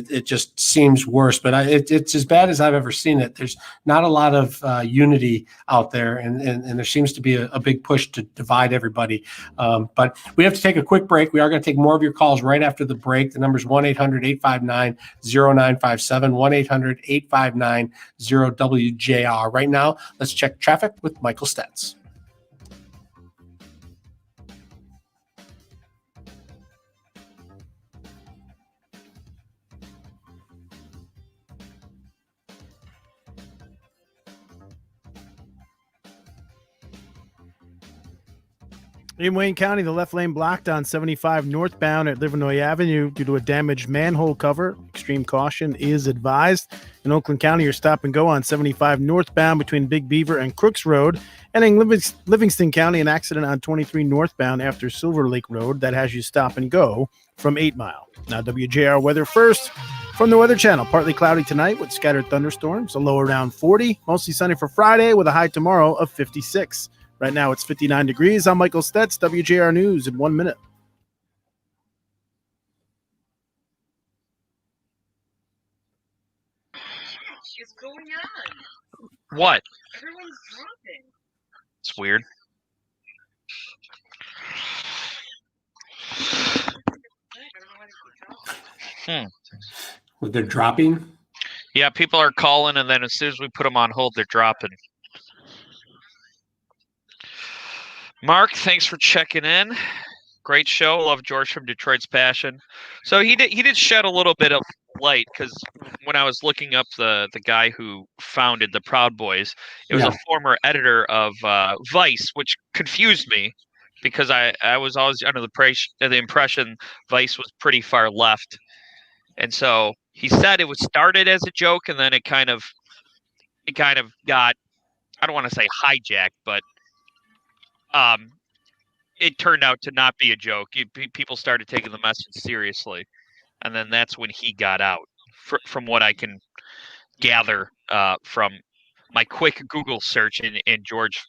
it just seems worse. But it's as bad as I've ever seen it. There's not a lot of unity out there, and there seems to be a big push to divide everybody. But we have to take a quick break. We are going to take more of your calls right after the break. The number is 1-800-859-0957, 1-800-859-0WJR. Right now, let's check traffic with Michael Stetz. In Wayne County, the left lane blocked on 75 northbound at Livernois Avenue due to a damaged manhole cover. Extreme caution is advised. In Oakland County, your stop and go on 75 northbound between Big Beaver and Crooks Road. And in Livingston County, an accident on 23 northbound after Silver Lake Road that has you stop and go from 8 Mile. Now WJR weather first. From the Weather Channel, partly cloudy tonight with scattered thunderstorms, a low around 40. Mostly sunny for Friday with a high tomorrow of 56. Right now it's 59 degrees. I'm Michael Stetz, WJR News in 1 minute. What's going on? What? Everyone's dropping. It's weird. They're dropping? Yeah, people are calling, and then as soon as we put them on hold, they're dropping. Mark, thanks for checking in. Great show. Love George from Detroit's Passion. So he did shed a little bit of light, because when I was looking up the guy who founded the Proud Boys, it was a former editor of Vice, which confused me because I was always under the impression Vice was pretty far left. And so he said it was started as a joke, and then it kind of got, I don't want to say hijacked, but it turned out to not be a joke. People started taking the message seriously, and then that's when he got out, from what I can gather from my quick Google search and George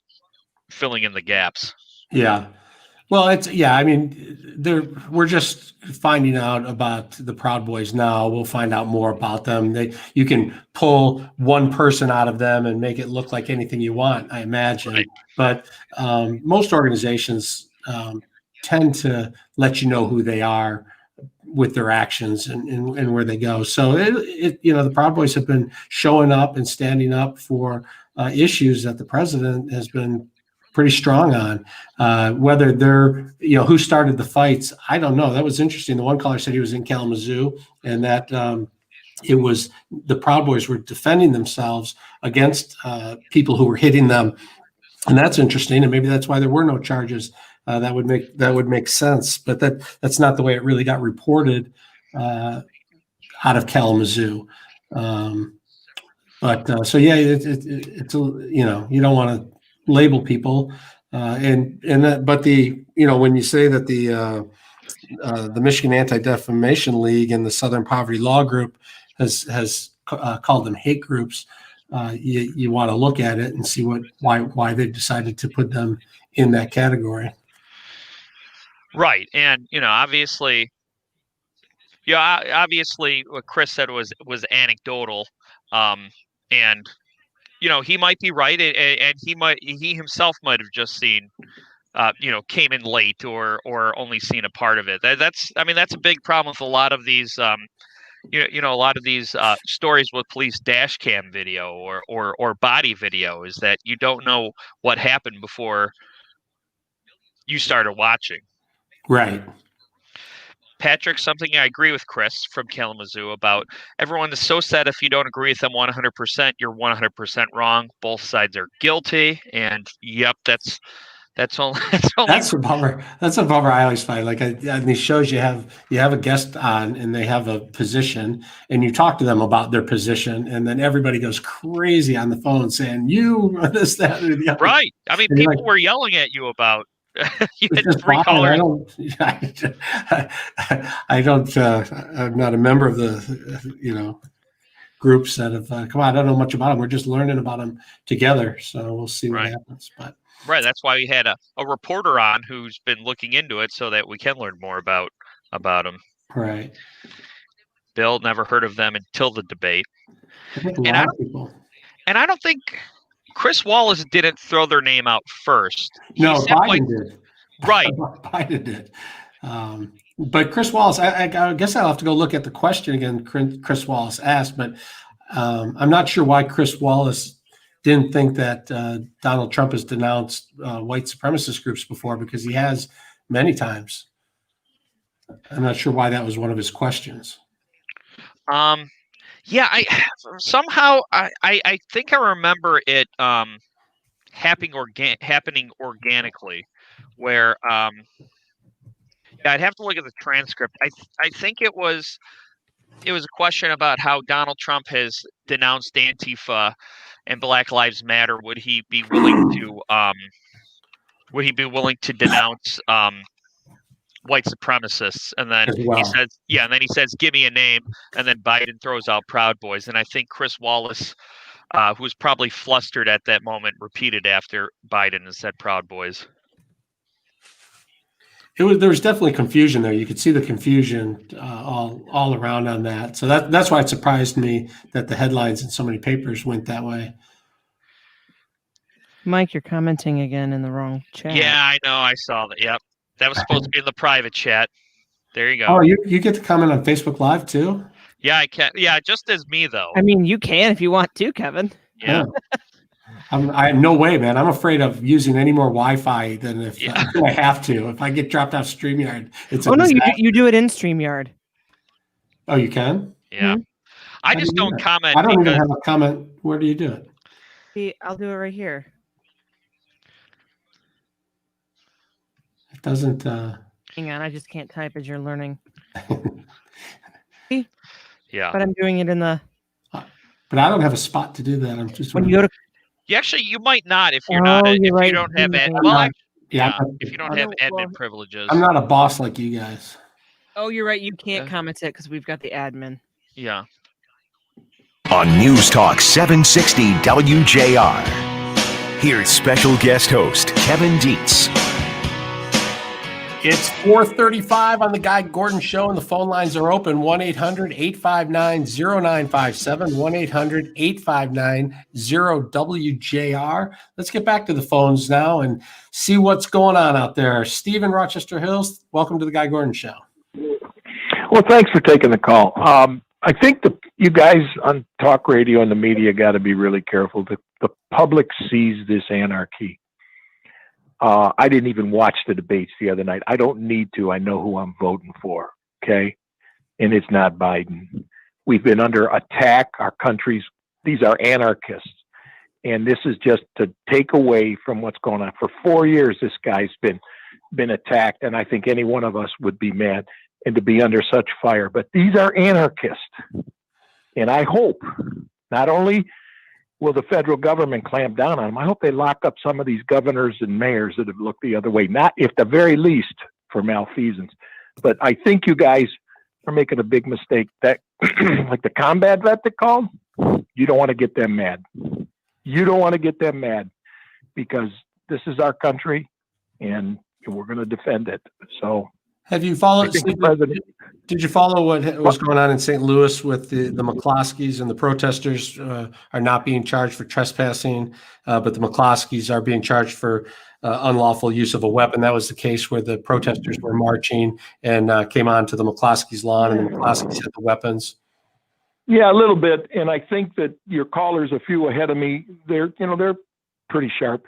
filling in the gaps. Yeah. Well, I mean, we're just finding out about the Proud Boys now. We'll find out more about them. You can pull one person out of them and make it look like anything you want, I imagine. Right. But most organizations tend to let you know who they are with their actions and where they go. So the Proud Boys have been showing up and standing up for issues that the president has been pretty strong on. Whether they're, who started the fights, I don't know. That was interesting. The one caller said he was in Kalamazoo, and that it was the Proud Boys were defending themselves against people who were hitting them, and that's interesting. And maybe that's why there were no charges. That would make sense, but that's not the way it really got reported out of Kalamazoo. But you don't want to label people, but when you say that the Michigan Anti-Defamation League and the Southern Poverty Law Group has called them hate groups, you want to look at it and see why they decided to put them in that category. Right, and obviously what Chris said was anecdotal, and he might be right, and he himself might have just seen, came in late or only seen a part of it. That's a big problem with a lot of these, a lot of these stories with police dash cam video or body video, is that you don't know what happened before you started watching. Right. Patrick, something I agree with Chris from Kalamazoo about. Everyone is so sad if you don't agree with them 100%, you're 100% wrong. Both sides are guilty, and yep, that's only. That's a bummer. That's a bummer. I always find, like, on these shows, you have a guest on and they have a position, and you talk to them about their position, and then everybody goes crazy on the phone saying you this, that, or the other. Right. I mean, people were yelling at you about. You had 3 callers. I'm not a member of the groups that have come on. I don't know much about them. We're just learning about them together, so we'll see what happens. But that's why we had a reporter on who's been looking into it so that we can learn more about them. Right. Bill never heard of them until the debate. And I don't think Chris Wallace didn't throw their name out first. No, Biden did. Right. Biden did. But Chris Wallace, I guess I'll have to go look at the question again Chris Wallace asked, but I'm not sure why Chris Wallace didn't think that Donald Trump has denounced white supremacist groups before, because he has many times. I'm not sure why that was one of his questions. Yeah, I think I remember it happening organically, where I'd have to look at the transcript. I think it was a question about how Donald Trump has denounced Antifa and Black Lives Matter. Would he be willing to denounce white supremacists? And then he says, give me a name. And then Biden throws out Proud Boys. And I think Chris Wallace, who was probably flustered at that moment, repeated after Biden and said Proud Boys. There was definitely confusion there. You could see the confusion all around on that. So that's why it surprised me that the headlines in so many papers went that way. Mike, you're commenting again in the wrong chat. Yeah, I know. I saw that. Yep. That was supposed to be in the private chat. There you go. Oh, you get to comment on Facebook Live too? Yeah, I can. Yeah, just as me though. I mean, you can if you want to, Kevin. Yeah. I have no way, man. I'm afraid of using any more Wi-Fi than if I have to. If I get dropped off StreamYard, it's Oh no, you do it in StreamYard. Oh, you can? Yeah. I just don't comment. I don't even because have a comment. Where do you do it? See, I'll do it right here. It doesn't. Hang on, I just can't type as you're learning. See? Yeah. But I'm doing it in the. But I don't have a spot to do that. I'm just. When you go to. You might not if you're not. If you're right. you don't have if you don't have admin privileges. I'm not a boss like you guys. Oh, you're right. You can't comment it because we've got the admin. Yeah. On News Talk 760 WJR. Here's special guest host Kevin Dietz. It's 4:35 on the Guy Gordon Show, and the phone lines are open. 1-800-859-0957, 1-800-859-0WJR. Let's get back to the phones now and see what's going on out there. Steve in Rochester Hills, welcome to the Guy Gordon Show. Well, thanks for taking the call. I think you guys on talk radio and the media got to be really careful. The public sees this anarchy. I didn't even watch the debates the other night. I don't need to. I know who I'm voting for, okay? And it's not Biden. We've been under attack. These are anarchists. And this is just to take away from what's going on. For 4 years, this guy's been attacked, and I think any one of us would be mad and to be under such fire. But these are anarchists. And I hope not only will the federal government clamp down on them, I hope they lock up some of these governors and mayors that have looked the other way, not if the very least for malfeasance. But I think you guys are making a big mistake that like the combat vet they called, you don't want to get them mad. You don't want to get them mad because this is our country and we're going to defend it. So have you followed? Did you follow what was going on in St. Louis with the McCloskeys and the protesters are not being charged for trespassing, but the McCloskeys are being charged for unlawful use of a weapon? That was the case where the protesters were marching and came onto the McCloskeys' lawn, and the McCloskeys had the weapons. Yeah, a little bit. And I think that your caller's a few ahead of me. They're pretty sharp.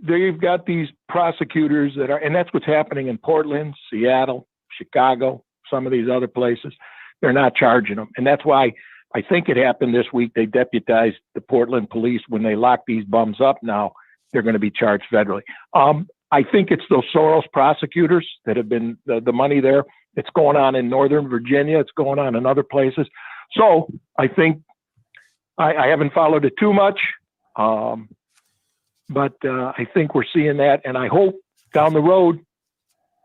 They've got these prosecutors that are, and that's what's happening in Portland, Seattle, Chicago, some of these other places. They're not charging them. And that's why I think it happened this week. They deputized the Portland police when they lock these bums up. Now they're going to be charged federally. I think it's those Soros prosecutors that have been the money there. It's going on in Northern Virginia. It's going on in other places. So I think I haven't followed it too much. But I think we're seeing that, and I hope down the road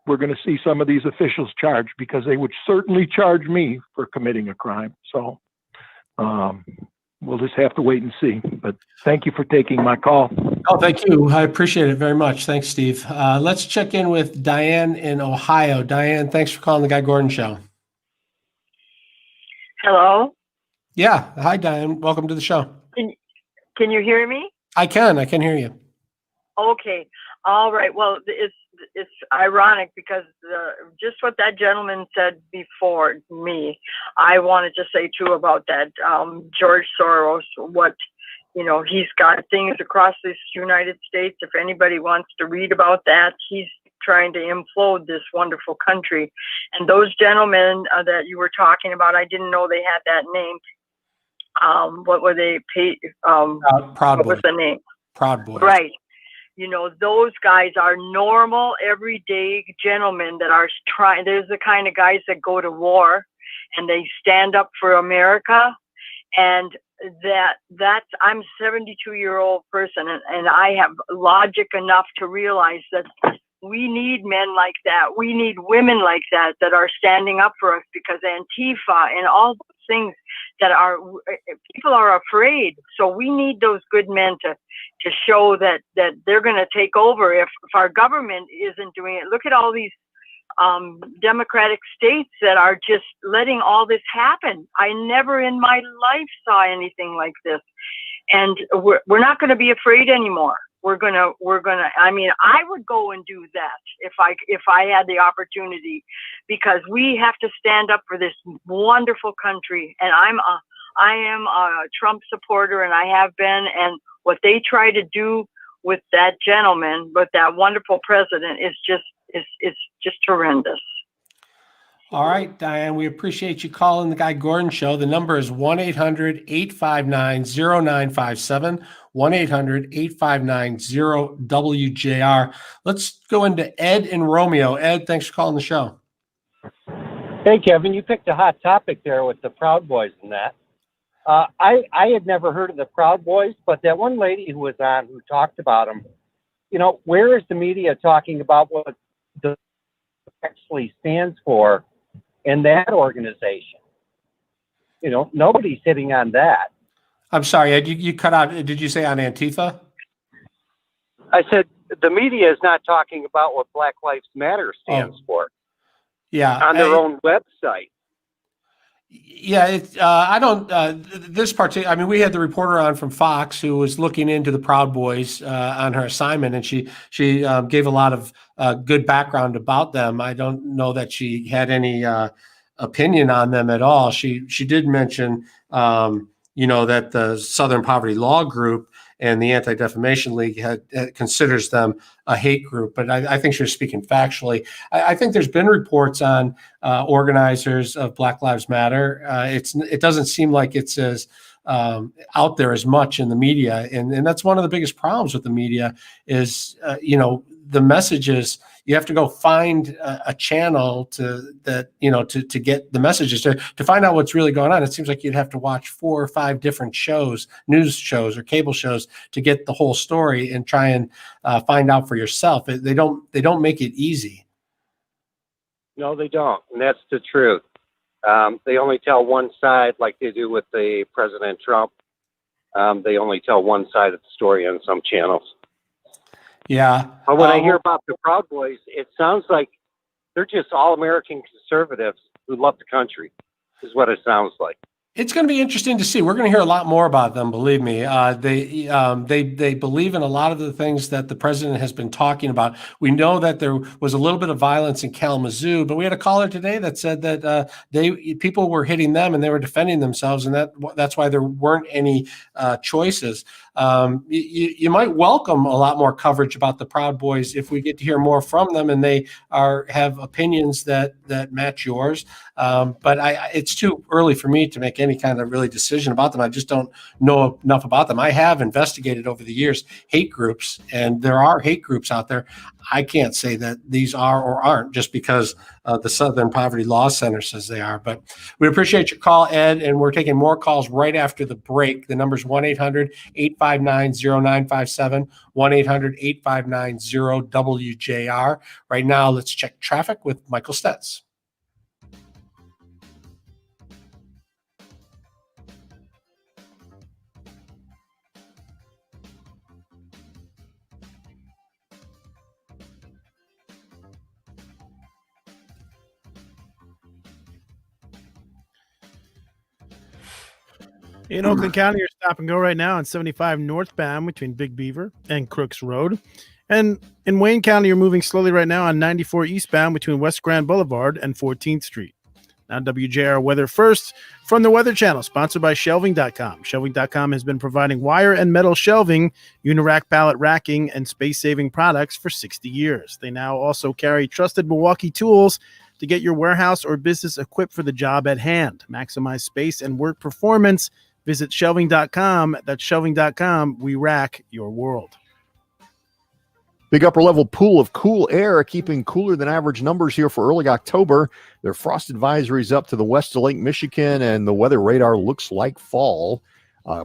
we're going to see some of these officials charged because they would certainly charge me for committing a crime. So we'll just have to wait and see. But thank you for taking my call. Oh, thank you. I appreciate it very much. Thanks, Steve. Let's check in with Diane in Ohio. Diane, thanks for calling the Guy Gordon Show. Hello? Yeah. Hi, Diane. Welcome to the show. Can you hear me? I can hear you. Okay. All right. Well, it's ironic because just what that gentleman said before me, I wanted to say too about that. George Soros, he's got things across this United States. If anybody wants to read about that, he's trying to implode this wonderful country. And those gentlemen that you were talking about, I didn't know they had that name. What were they? Proud what Boy. was the name? Proud Boy. Right. Those guys are normal, everyday gentlemen that are trying. There's the kind of guys that go to war and they stand up for America. And I'm a 72-year-old person, and I have logic enough to realize that we need men like that. We need women like that are standing up for us, because Antifa and all those things people are afraid. So we need those good men to show that they're going to take over if our government isn't doing it. Look at all these democratic states that are just letting all this happen. I never in my life saw anything like this. And we're not going to be afraid anymore. We're gonna. I mean, I would go and do that if I had the opportunity, because we have to stand up for this wonderful country. And I am a Trump supporter, and I have been. And what they try to do with that gentleman, with that wonderful president, is just horrendous. All right, Diane, we appreciate you calling the Guy Gordon Show. The number is 1-800-859-0957, 1-800-859-0WJR. Let's go into Ed and Romeo. Ed, thanks for calling the show. Hey, Kevin, you picked a hot topic there with the Proud Boys and that. I had never heard of the Proud Boys, but that one lady who was on who talked about them, you know, where is the media talking about what the actually stands for in that organization? You know, nobody's hitting on that. I'm sorry, Ed, you cut out. Did you say on Antifa? I said the media is not talking about what Black Lives Matter stands for. Yeah. On their own website. Yeah, I don't. This particular. I mean, we had the reporter on from Fox who was looking into the Proud Boys on her assignment, and she gave a lot of good background about them. I don't know that she had any opinion on them at all. She did mention, that the Southern Poverty Law Group and the Anti-Defamation League considers them a hate group, but I think she was speaking factually. I think there's been reports on organizers of Black Lives Matter. It doesn't seem like it's as out there as much in the media, and that's one of the biggest problems with the media is the messages. You have to go find a channel to get the messages to find out what's really going on. It seems like you'd have to watch 4 or 5 different shows, news shows or cable shows, to get the whole story and try and find out for yourself. They don't make it easy. No, they don't, and that's the truth. They only tell one side, like they do with the President Trump. They only tell one side of the story on some channels. Yeah. But when I hear about the Proud Boys, it sounds like they're just all American conservatives who love the country, is what it sounds like. It's going to be interesting to see. We're going to hear a lot more about them. Believe me, they believe in a lot of the things that the president has been talking about. We know that there was a little bit of violence in Kalamazoo, but we had a caller today that said that people were hitting them and they were defending themselves, and that's why there weren't any choices. You might welcome a lot more coverage about the Proud Boys if we get to hear more from them and they have opinions that match yours. But it's too early for me to make any kind of really decision about them. I just don't know enough about them. I have investigated over the years hate groups, and there are hate groups out there. I can't say that these are or aren't just because the Southern Poverty Law Center says they are. But we appreciate your call, Ed, and we're taking more calls right after the break. The number is 1-800-859-0957, 1-800-859-0WJR. Right now, let's check traffic with Michael Stetz. In Oakland County, you're stop and go right now on 75 northbound between Big Beaver and Crooks Road. And in Wayne County, you're moving slowly right now on 94 eastbound between West Grand Boulevard and 14th Street. Now, WJR Weather first from the Weather Channel, sponsored by Shelving.com. Shelving.com has been providing wire and metal shelving, Unirack pallet racking, and space-saving products for 60 years. They now also carry trusted Milwaukee tools to get your warehouse or business equipped for the job at hand. Maximize space and work performance. Visit Shelving.com. That's Shelving.com. We rack your world. Big upper level pool of cool air, keeping cooler than average numbers here for early October. There are frost advisories up to the west of Lake Michigan, and the weather radar looks like fall.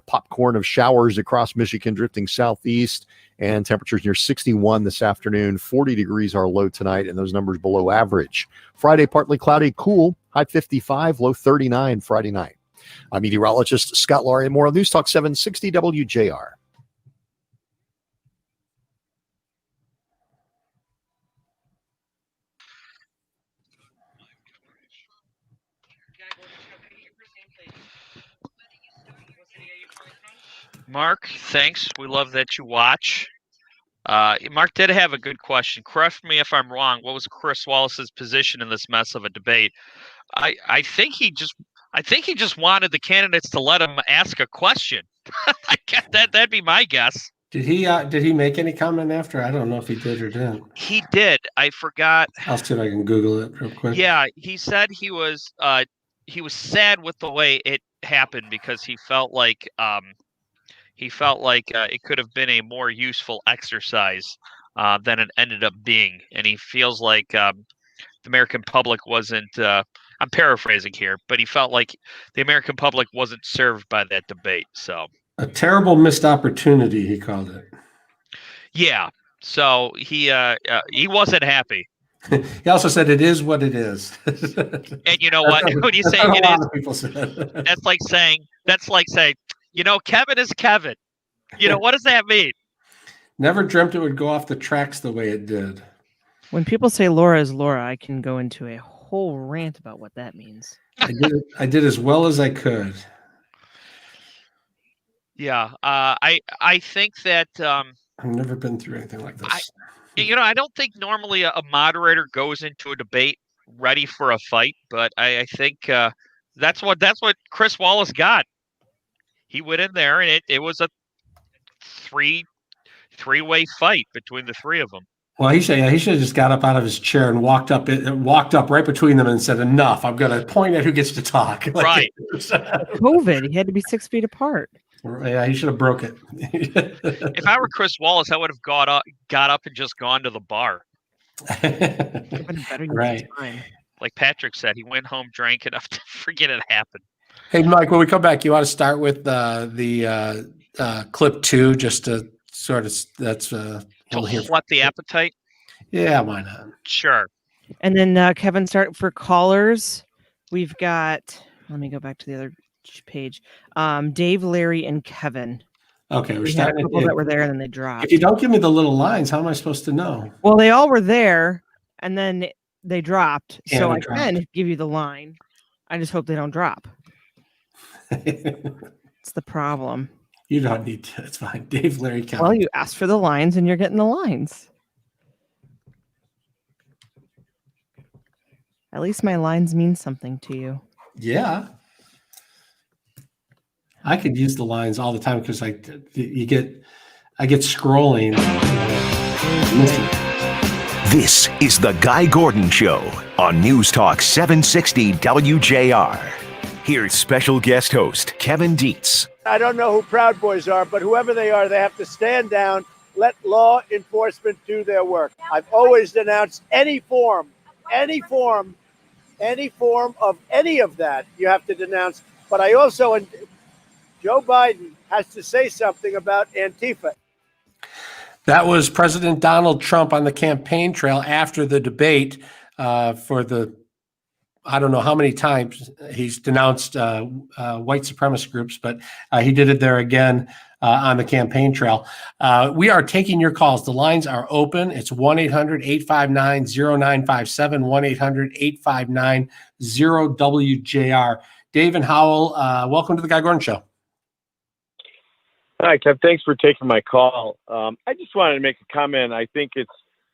Popcorn of showers across Michigan drifting southeast, and temperatures near 61 this afternoon. 40 degrees our low tonight, and those numbers below average. Friday, partly cloudy, cool, high 55, low 39 Friday night. I'm meteorologist Scott Laurie. More on News Talk 760 WJR. Mark, thanks. We love that you watch. Mark did have a good question. Correct me if I'm wrong. What was Chris Wallace's position in this mess of a debate? I think he just wanted the candidates to let him ask a question. I guess that'd be my guess. Did he make any comment after? I don't know if he did or didn't. He did. I forgot. I'll see if I can Google it real quick. Yeah, he said he was sad with the way it happened because he felt like it could have been a more useful exercise than it ended up being, and he feels like the American public wasn't. I'm paraphrasing here, but he felt like the American public wasn't served by that debate. So A terrible missed opportunity, he called it. yeah, so he wasn't happy. He also said it is what it is. And you know what? When you say it is, people said. that's like saying, Kevin is Kevin. What does that mean? Never dreamt it would go off the tracks the way it did. When people say Laura is Laura, I can go into a whole rant about what that means. I did as well as I could. Yeah, I think that I've never been through anything like this. I don't think normally a moderator goes into a debate ready for a fight, but I think that's what Chris Wallace got. He went in there and it was a three-way fight between the three of them. Well, he should have just got up out of his chair and walked up right between them and said, "Enough! I'm going to point at who gets to talk." Right. COVID, he had to be 6 feet apart. Yeah, he should have broke it. If I were Chris Wallace, I would have got up and just gone to the bar. Right. Like Patrick said, he went home, drank enough to forget it happened. Hey, Mike, when we come back, you want to start with the clip 2, just to sort of To whet the appetite? Yeah, why not? Sure. And then Kevin, start for callers. We've got, let me go back to the other page. Dave, Larry, and Kevin. Okay, we're We had a starting. couple that were there and then they dropped. If you don't give me the little lines, how am I supposed to know? Well, they all were there and then they dropped. Yeah, So they I dropped. can give you the line. I just hope they don't drop. It's the problem. You don't need to. It's fine. Dave, Larry, Kevin. Well, you asked for the lines and you're getting the lines. At least my lines mean something to you. Yeah. I could use the lines all the time because I get scrolling. This is the Guy Gordon Show on News Talk 760 WJR. Here's special guest host Kevin Dietz. I don't know who Proud Boys are, but whoever they are, they have to stand down, let law enforcement do their work. I've always denounced any form of any of that you have to denounce. But I also, and Joe Biden has to say something about Antifa. That was President Donald Trump on the campaign trail after the debate for the, I don't know how many times he's denounced white supremacist groups, but he did it there again on the campaign trail. We are taking your calls. The lines are open. It's 1-800-859-0957, 1-800-859-0WJR. Dave and Howell, welcome to the Guy Gordon Show. Hi, Kev. Thanks for taking my call. I just wanted to make a comment. I think it's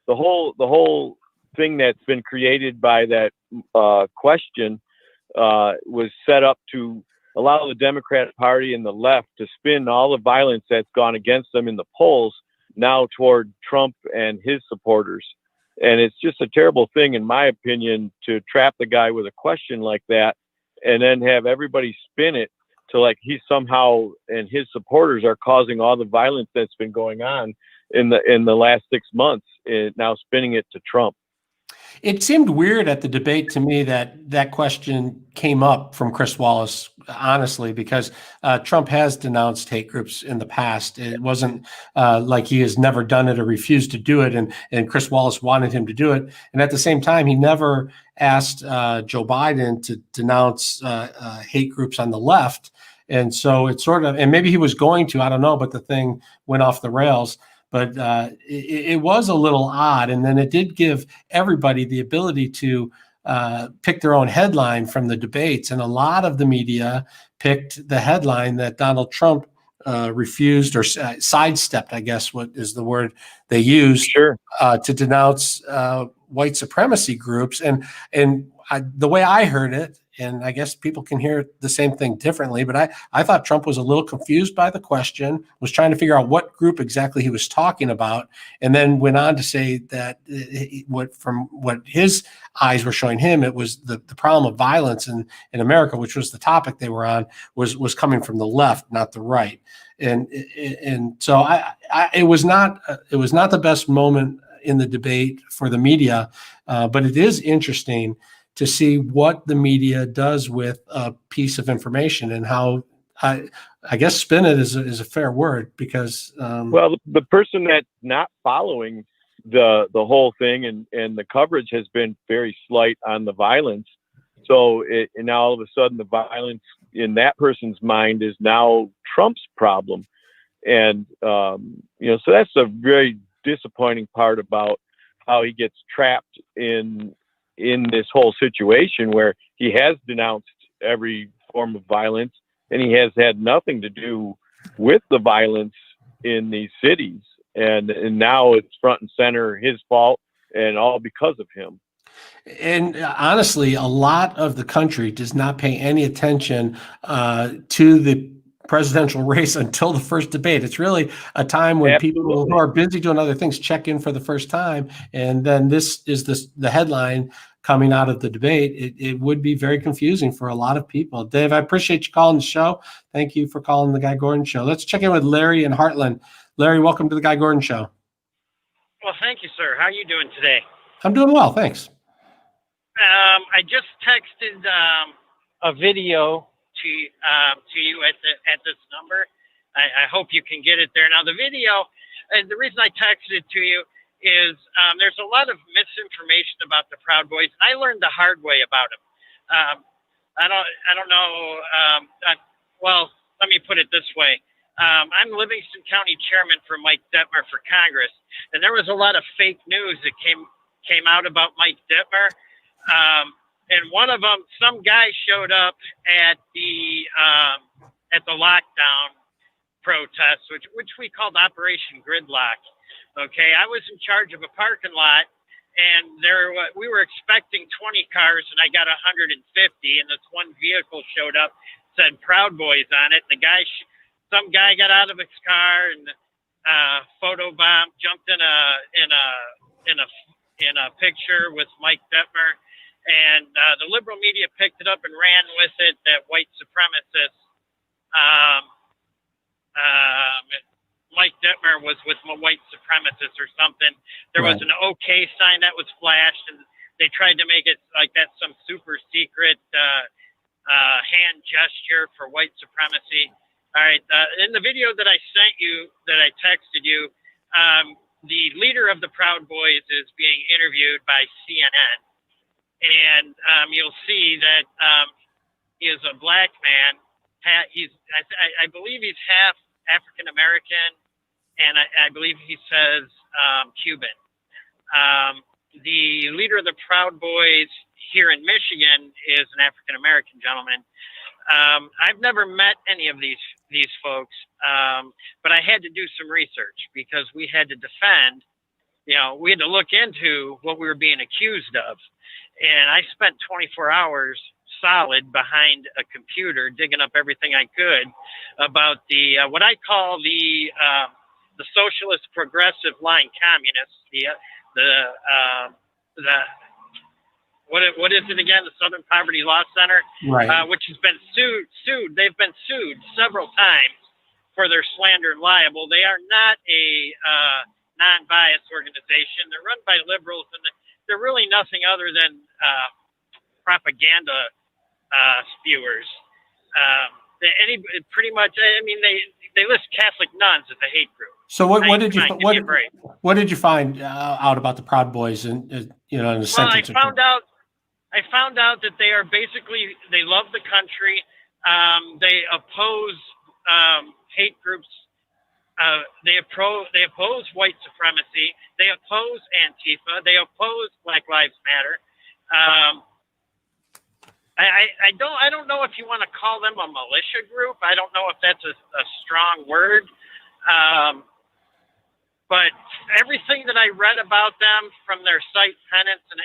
the whole thing that's been created by that question was set up to allow the Democratic Party and the left to spin all the violence that's gone against them in the polls now toward Trump and his supporters. And it's just a terrible thing, in my opinion, to trap the guy with a question like that and then have everybody spin it to like he somehow and his supporters are causing all the violence that's been going on in the last 6 months, now spinning it to Trump. It seemed weird at the debate to me that question came up from Chris Wallace, honestly, because Trump has denounced hate groups in the past. It wasn't like he has never done it or refused to do it, and Chris Wallace wanted him to do it. And at the same time, he never asked Joe Biden to denounce hate groups on the left. And so it's sort of, and maybe he was going to, I don't know, but the thing went off the rails. But it was a little odd. And then it did give everybody the ability to pick their own headline from the debates. And a lot of the media picked the headline that Donald Trump refused or sidestepped, I guess what is the word they used, to denounce white supremacy groups. And the way I heard it and I guess people can hear the same thing differently, but I thought Trump was a little confused by the question, was trying to figure out what group exactly he was talking about, and then went on to say that from what his eyes were showing him, it was the problem of violence in America, which was the topic they were on, was coming from the left, not the right. And so it was not the best moment in the debate for the media, but it is interesting to see what the media does with a piece of information and how I guess spin it is a fair word, because well, the person that's not following the whole thing and the coverage has been very slight on the violence. So and now all of a sudden the violence in that person's mind is now Trump's problem. And, so that's a very disappointing part about how he gets trapped in this whole situation, where he has denounced every form of violence and he has had nothing to do with the violence in these cities. And now it's front and center, his fault, and all because of him. And honestly, a lot of the country does not pay any attention to the presidential race until the first debate. It's really a time when people who are busy doing other things check in for the first time, and then this is the headline coming out of the debate. It would be very confusing for a lot of people. Dave, I appreciate you calling the show. Thank you for calling the Guy Gordon Show. Let's check in with Larry in Heartland. Larry, welcome to the Guy Gordon Show. Well, thank you, sir. How are you doing today? I'm doing well, thanks. I just texted a video to you at this number. I hope you can get it there. Now, the video, the reason I texted it to you is there's a lot of misinformation about the Proud Boys. I learned the hard way about them. I don't know. Well, let me put it this way. I'm Livingston County Chairman for Mike Detmer for Congress, and there was a lot of fake news that came out about Mike Detmer. And one of them, some guy showed up at the lockdown protest, which we called Operation Gridlock. Okay, I was in charge of a parking lot, and we were expecting 20 cars, and I got 150. And this one vehicle showed up, said Proud Boys on it. And some guy got out of his car and photobomb, jumped in a picture with Mike Detmer. And the liberal media picked it up and ran with it, that white supremacists. Mike Detmer was with white supremacists or something. There was an OK sign that was flashed, and they tried to make it like that's some super secret hand gesture for white supremacy. All right. In the video that I sent you, that I texted you, the leader of the Proud Boys is being interviewed by CNN. And you'll see that he is a black man. I believe he's half African American, and I believe he says Cuban. The leader of the Proud Boys here in Michigan is an African American gentleman. I've never met any of these folks, but I had to do some research because we had to defend. We had to look into what we were being accused of. And I spent 24 hours solid behind a computer digging up everything I could about the what I call the socialist progressive line communists, what is it again? The Southern Poverty Law Center, right. Which has been sued. They've been sued several times for their slander and libel. They are not a non-biased organization. They're run by liberals, and they're really nothing other than propaganda spewers. Pretty much. I mean, they list Catholic nuns as a hate group. So what did you find out about the Proud Boys? In a sentence. I found out that they are basically, they love the country. They oppose hate groups. They oppose white supremacy. They oppose Antifa. They oppose Black Lives Matter. I don't know if you want to call them a militia group. I don't know if that's a strong word. But everything that I read about them from their site tenants and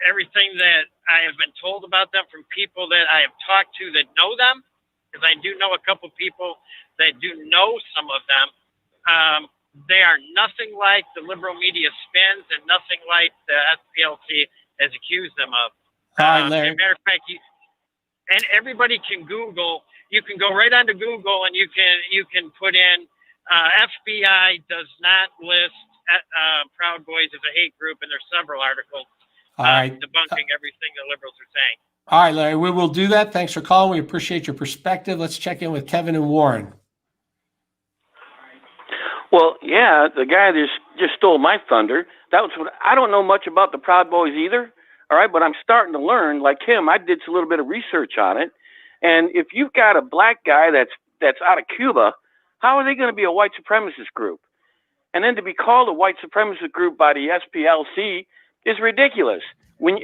everything that I have been told about them from people that I have talked to that know them, because I do know a couple people that do know some of them. They are nothing like the liberal media spins and nothing like the SPLC has accused them of. All right, Larry. As a matter of fact, and everybody can Google. You can go right onto Google and you can put in FBI does not list Proud Boys as a hate group, and there's several articles All right. debunking everything the liberals are saying. All right, Larry, we will do that. Thanks for calling. We appreciate your perspective. Let's check in with Kevin and Warren. Well, yeah, the guy that just stole my thunder. That was what I don't know much about the Proud Boys either. All right, but I'm starting to learn. Like him, I did a little bit of research on it. And if you've got a black guy that's out of Cuba, how are they going to be a white supremacist group? And then to be called a white supremacist group by the SPLC is ridiculous.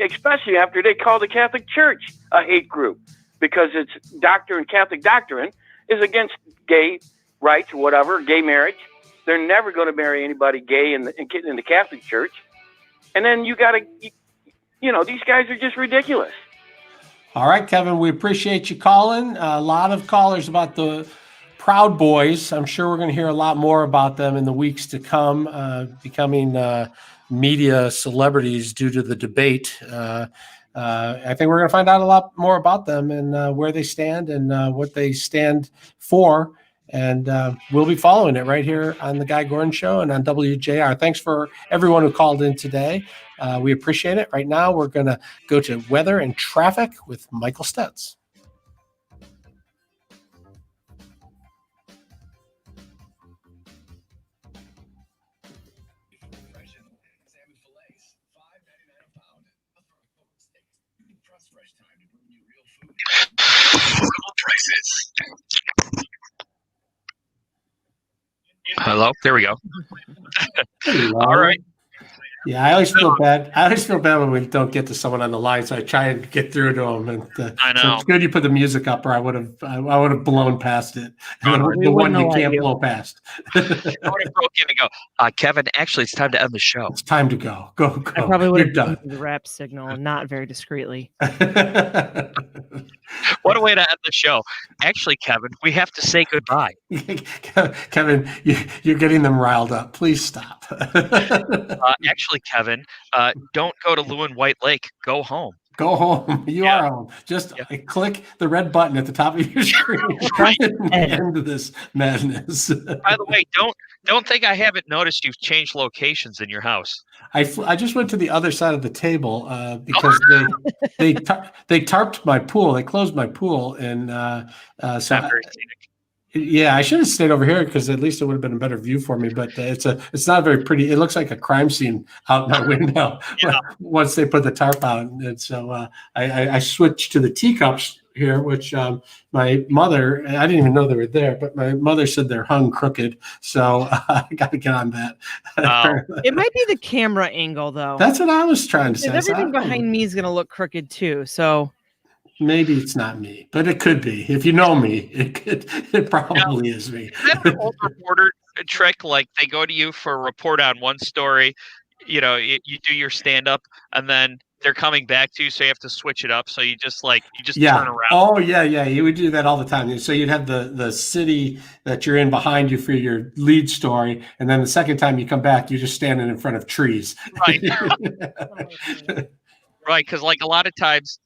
Especially after they call the Catholic Church a hate group, because its doctrine, Catholic doctrine, is against gay rights or whatever, gay marriage. They're never going to marry anybody gay in the Catholic Church. And then you got to, these guys are just ridiculous. All right, Kevin, we appreciate you calling. A lot of callers about the Proud Boys. I'm sure we're going to hear a lot more about them in the weeks to come, becoming media celebrities due to the debate. I think we're going to find out a lot more about them and where they stand and what they stand for. And we'll be following it right here on the Guy Gordon Show and on WJR. Thanks for everyone who called in today. We appreciate it. Right now, we're going to go to weather and traffic with Michael Stutz. Hello, there we go. All right. Yeah, I always feel bad. When we don't get to someone on the line, so I try and get through to them. And I know. So it's good you put the music up, or I would have blown past it. The one you can't blow past. I would have broke in and go, Kevin. Actually, it's time to end the show. It's time to go. Go. I probably would You're have done. done the rap signal, not very discreetly. What a way to end the show. Actually, Kevin, we have to say goodbye. Kevin, you're getting them riled up. Please stop. Actually, Kevin, don't go to Lewin White Lake. Go home. Go home. You are home. Just click the red button at the top of your screen. And end this madness. By the way, don't think I haven't noticed you've changed locations in your house. I just went to the other side of the table because they tarped my pool. They closed my pool, and so yeah, I should have stayed over here because at least it would have been a better view for me. But it's not very pretty. It looks like a crime scene out my window once they put the tarp out. And so I switched to the teacups here, which my mother, I didn't even know they were there, but my mother said they're hung crooked. So I got to get on that. It might be the camera angle, though. That's what I was trying to say. Everything behind me is going to look crooked, too. So maybe it's not me, but it could be. If you know me, it probably is me. Is that an old reporter trick? Like they go to you for a report on one story, you do your stand-up, and then they're coming back to you, so you have to switch it up. So you just turn around. Oh yeah. You would do that all the time. So you'd have the city that you're in behind you for your lead story, and then the second time you come back, you're just standing in front of trees. Right. Right, because like a lot of times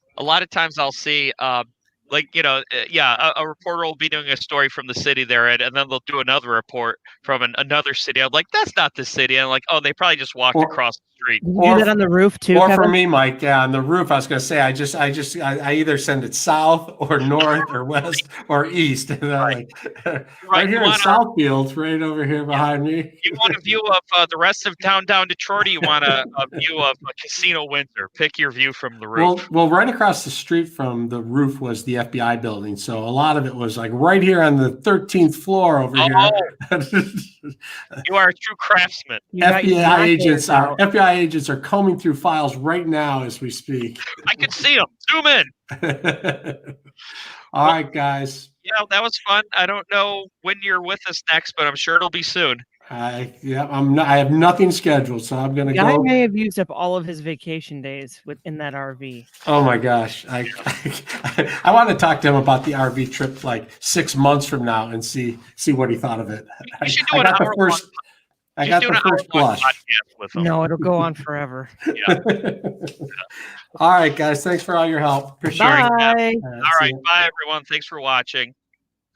I'll see a reporter will be doing a story from the city they're in, and then they'll do another report from another city. I'm like, that's not the city. And I'm like, oh, they probably just walked across the street. You do that on the roof too, Or Kevin? for me, Mike, on the roof, I was going to say, I either send it south or north or west or east. And right here in Southfield, right over here behind me. You want a view of the rest of downtown Detroit, or you want a view of Casino Windsor? Pick your view from the roof. Well, right across the street from the roof was the FBI building. So a lot of it was like right here on the 13th floor over here. You are a true craftsman. FBI agents are combing through files right now as we speak. I can see them. Zoom in. All right, guys. Yeah, that was fun. I don't know when you're with us next, but I'm sure it'll be soon. I have nothing scheduled, so I'm gonna Guy go. may have used up all of his vacation days in that RV. Oh my gosh, I want to talk to him about the RV trip like 6 months from now and see what he thought of it. I got the first blush. No, it'll go on forever. All right, guys. Thanks for all your help. Appreciate it. Bye. All right. Bye, everyone. Thanks for watching.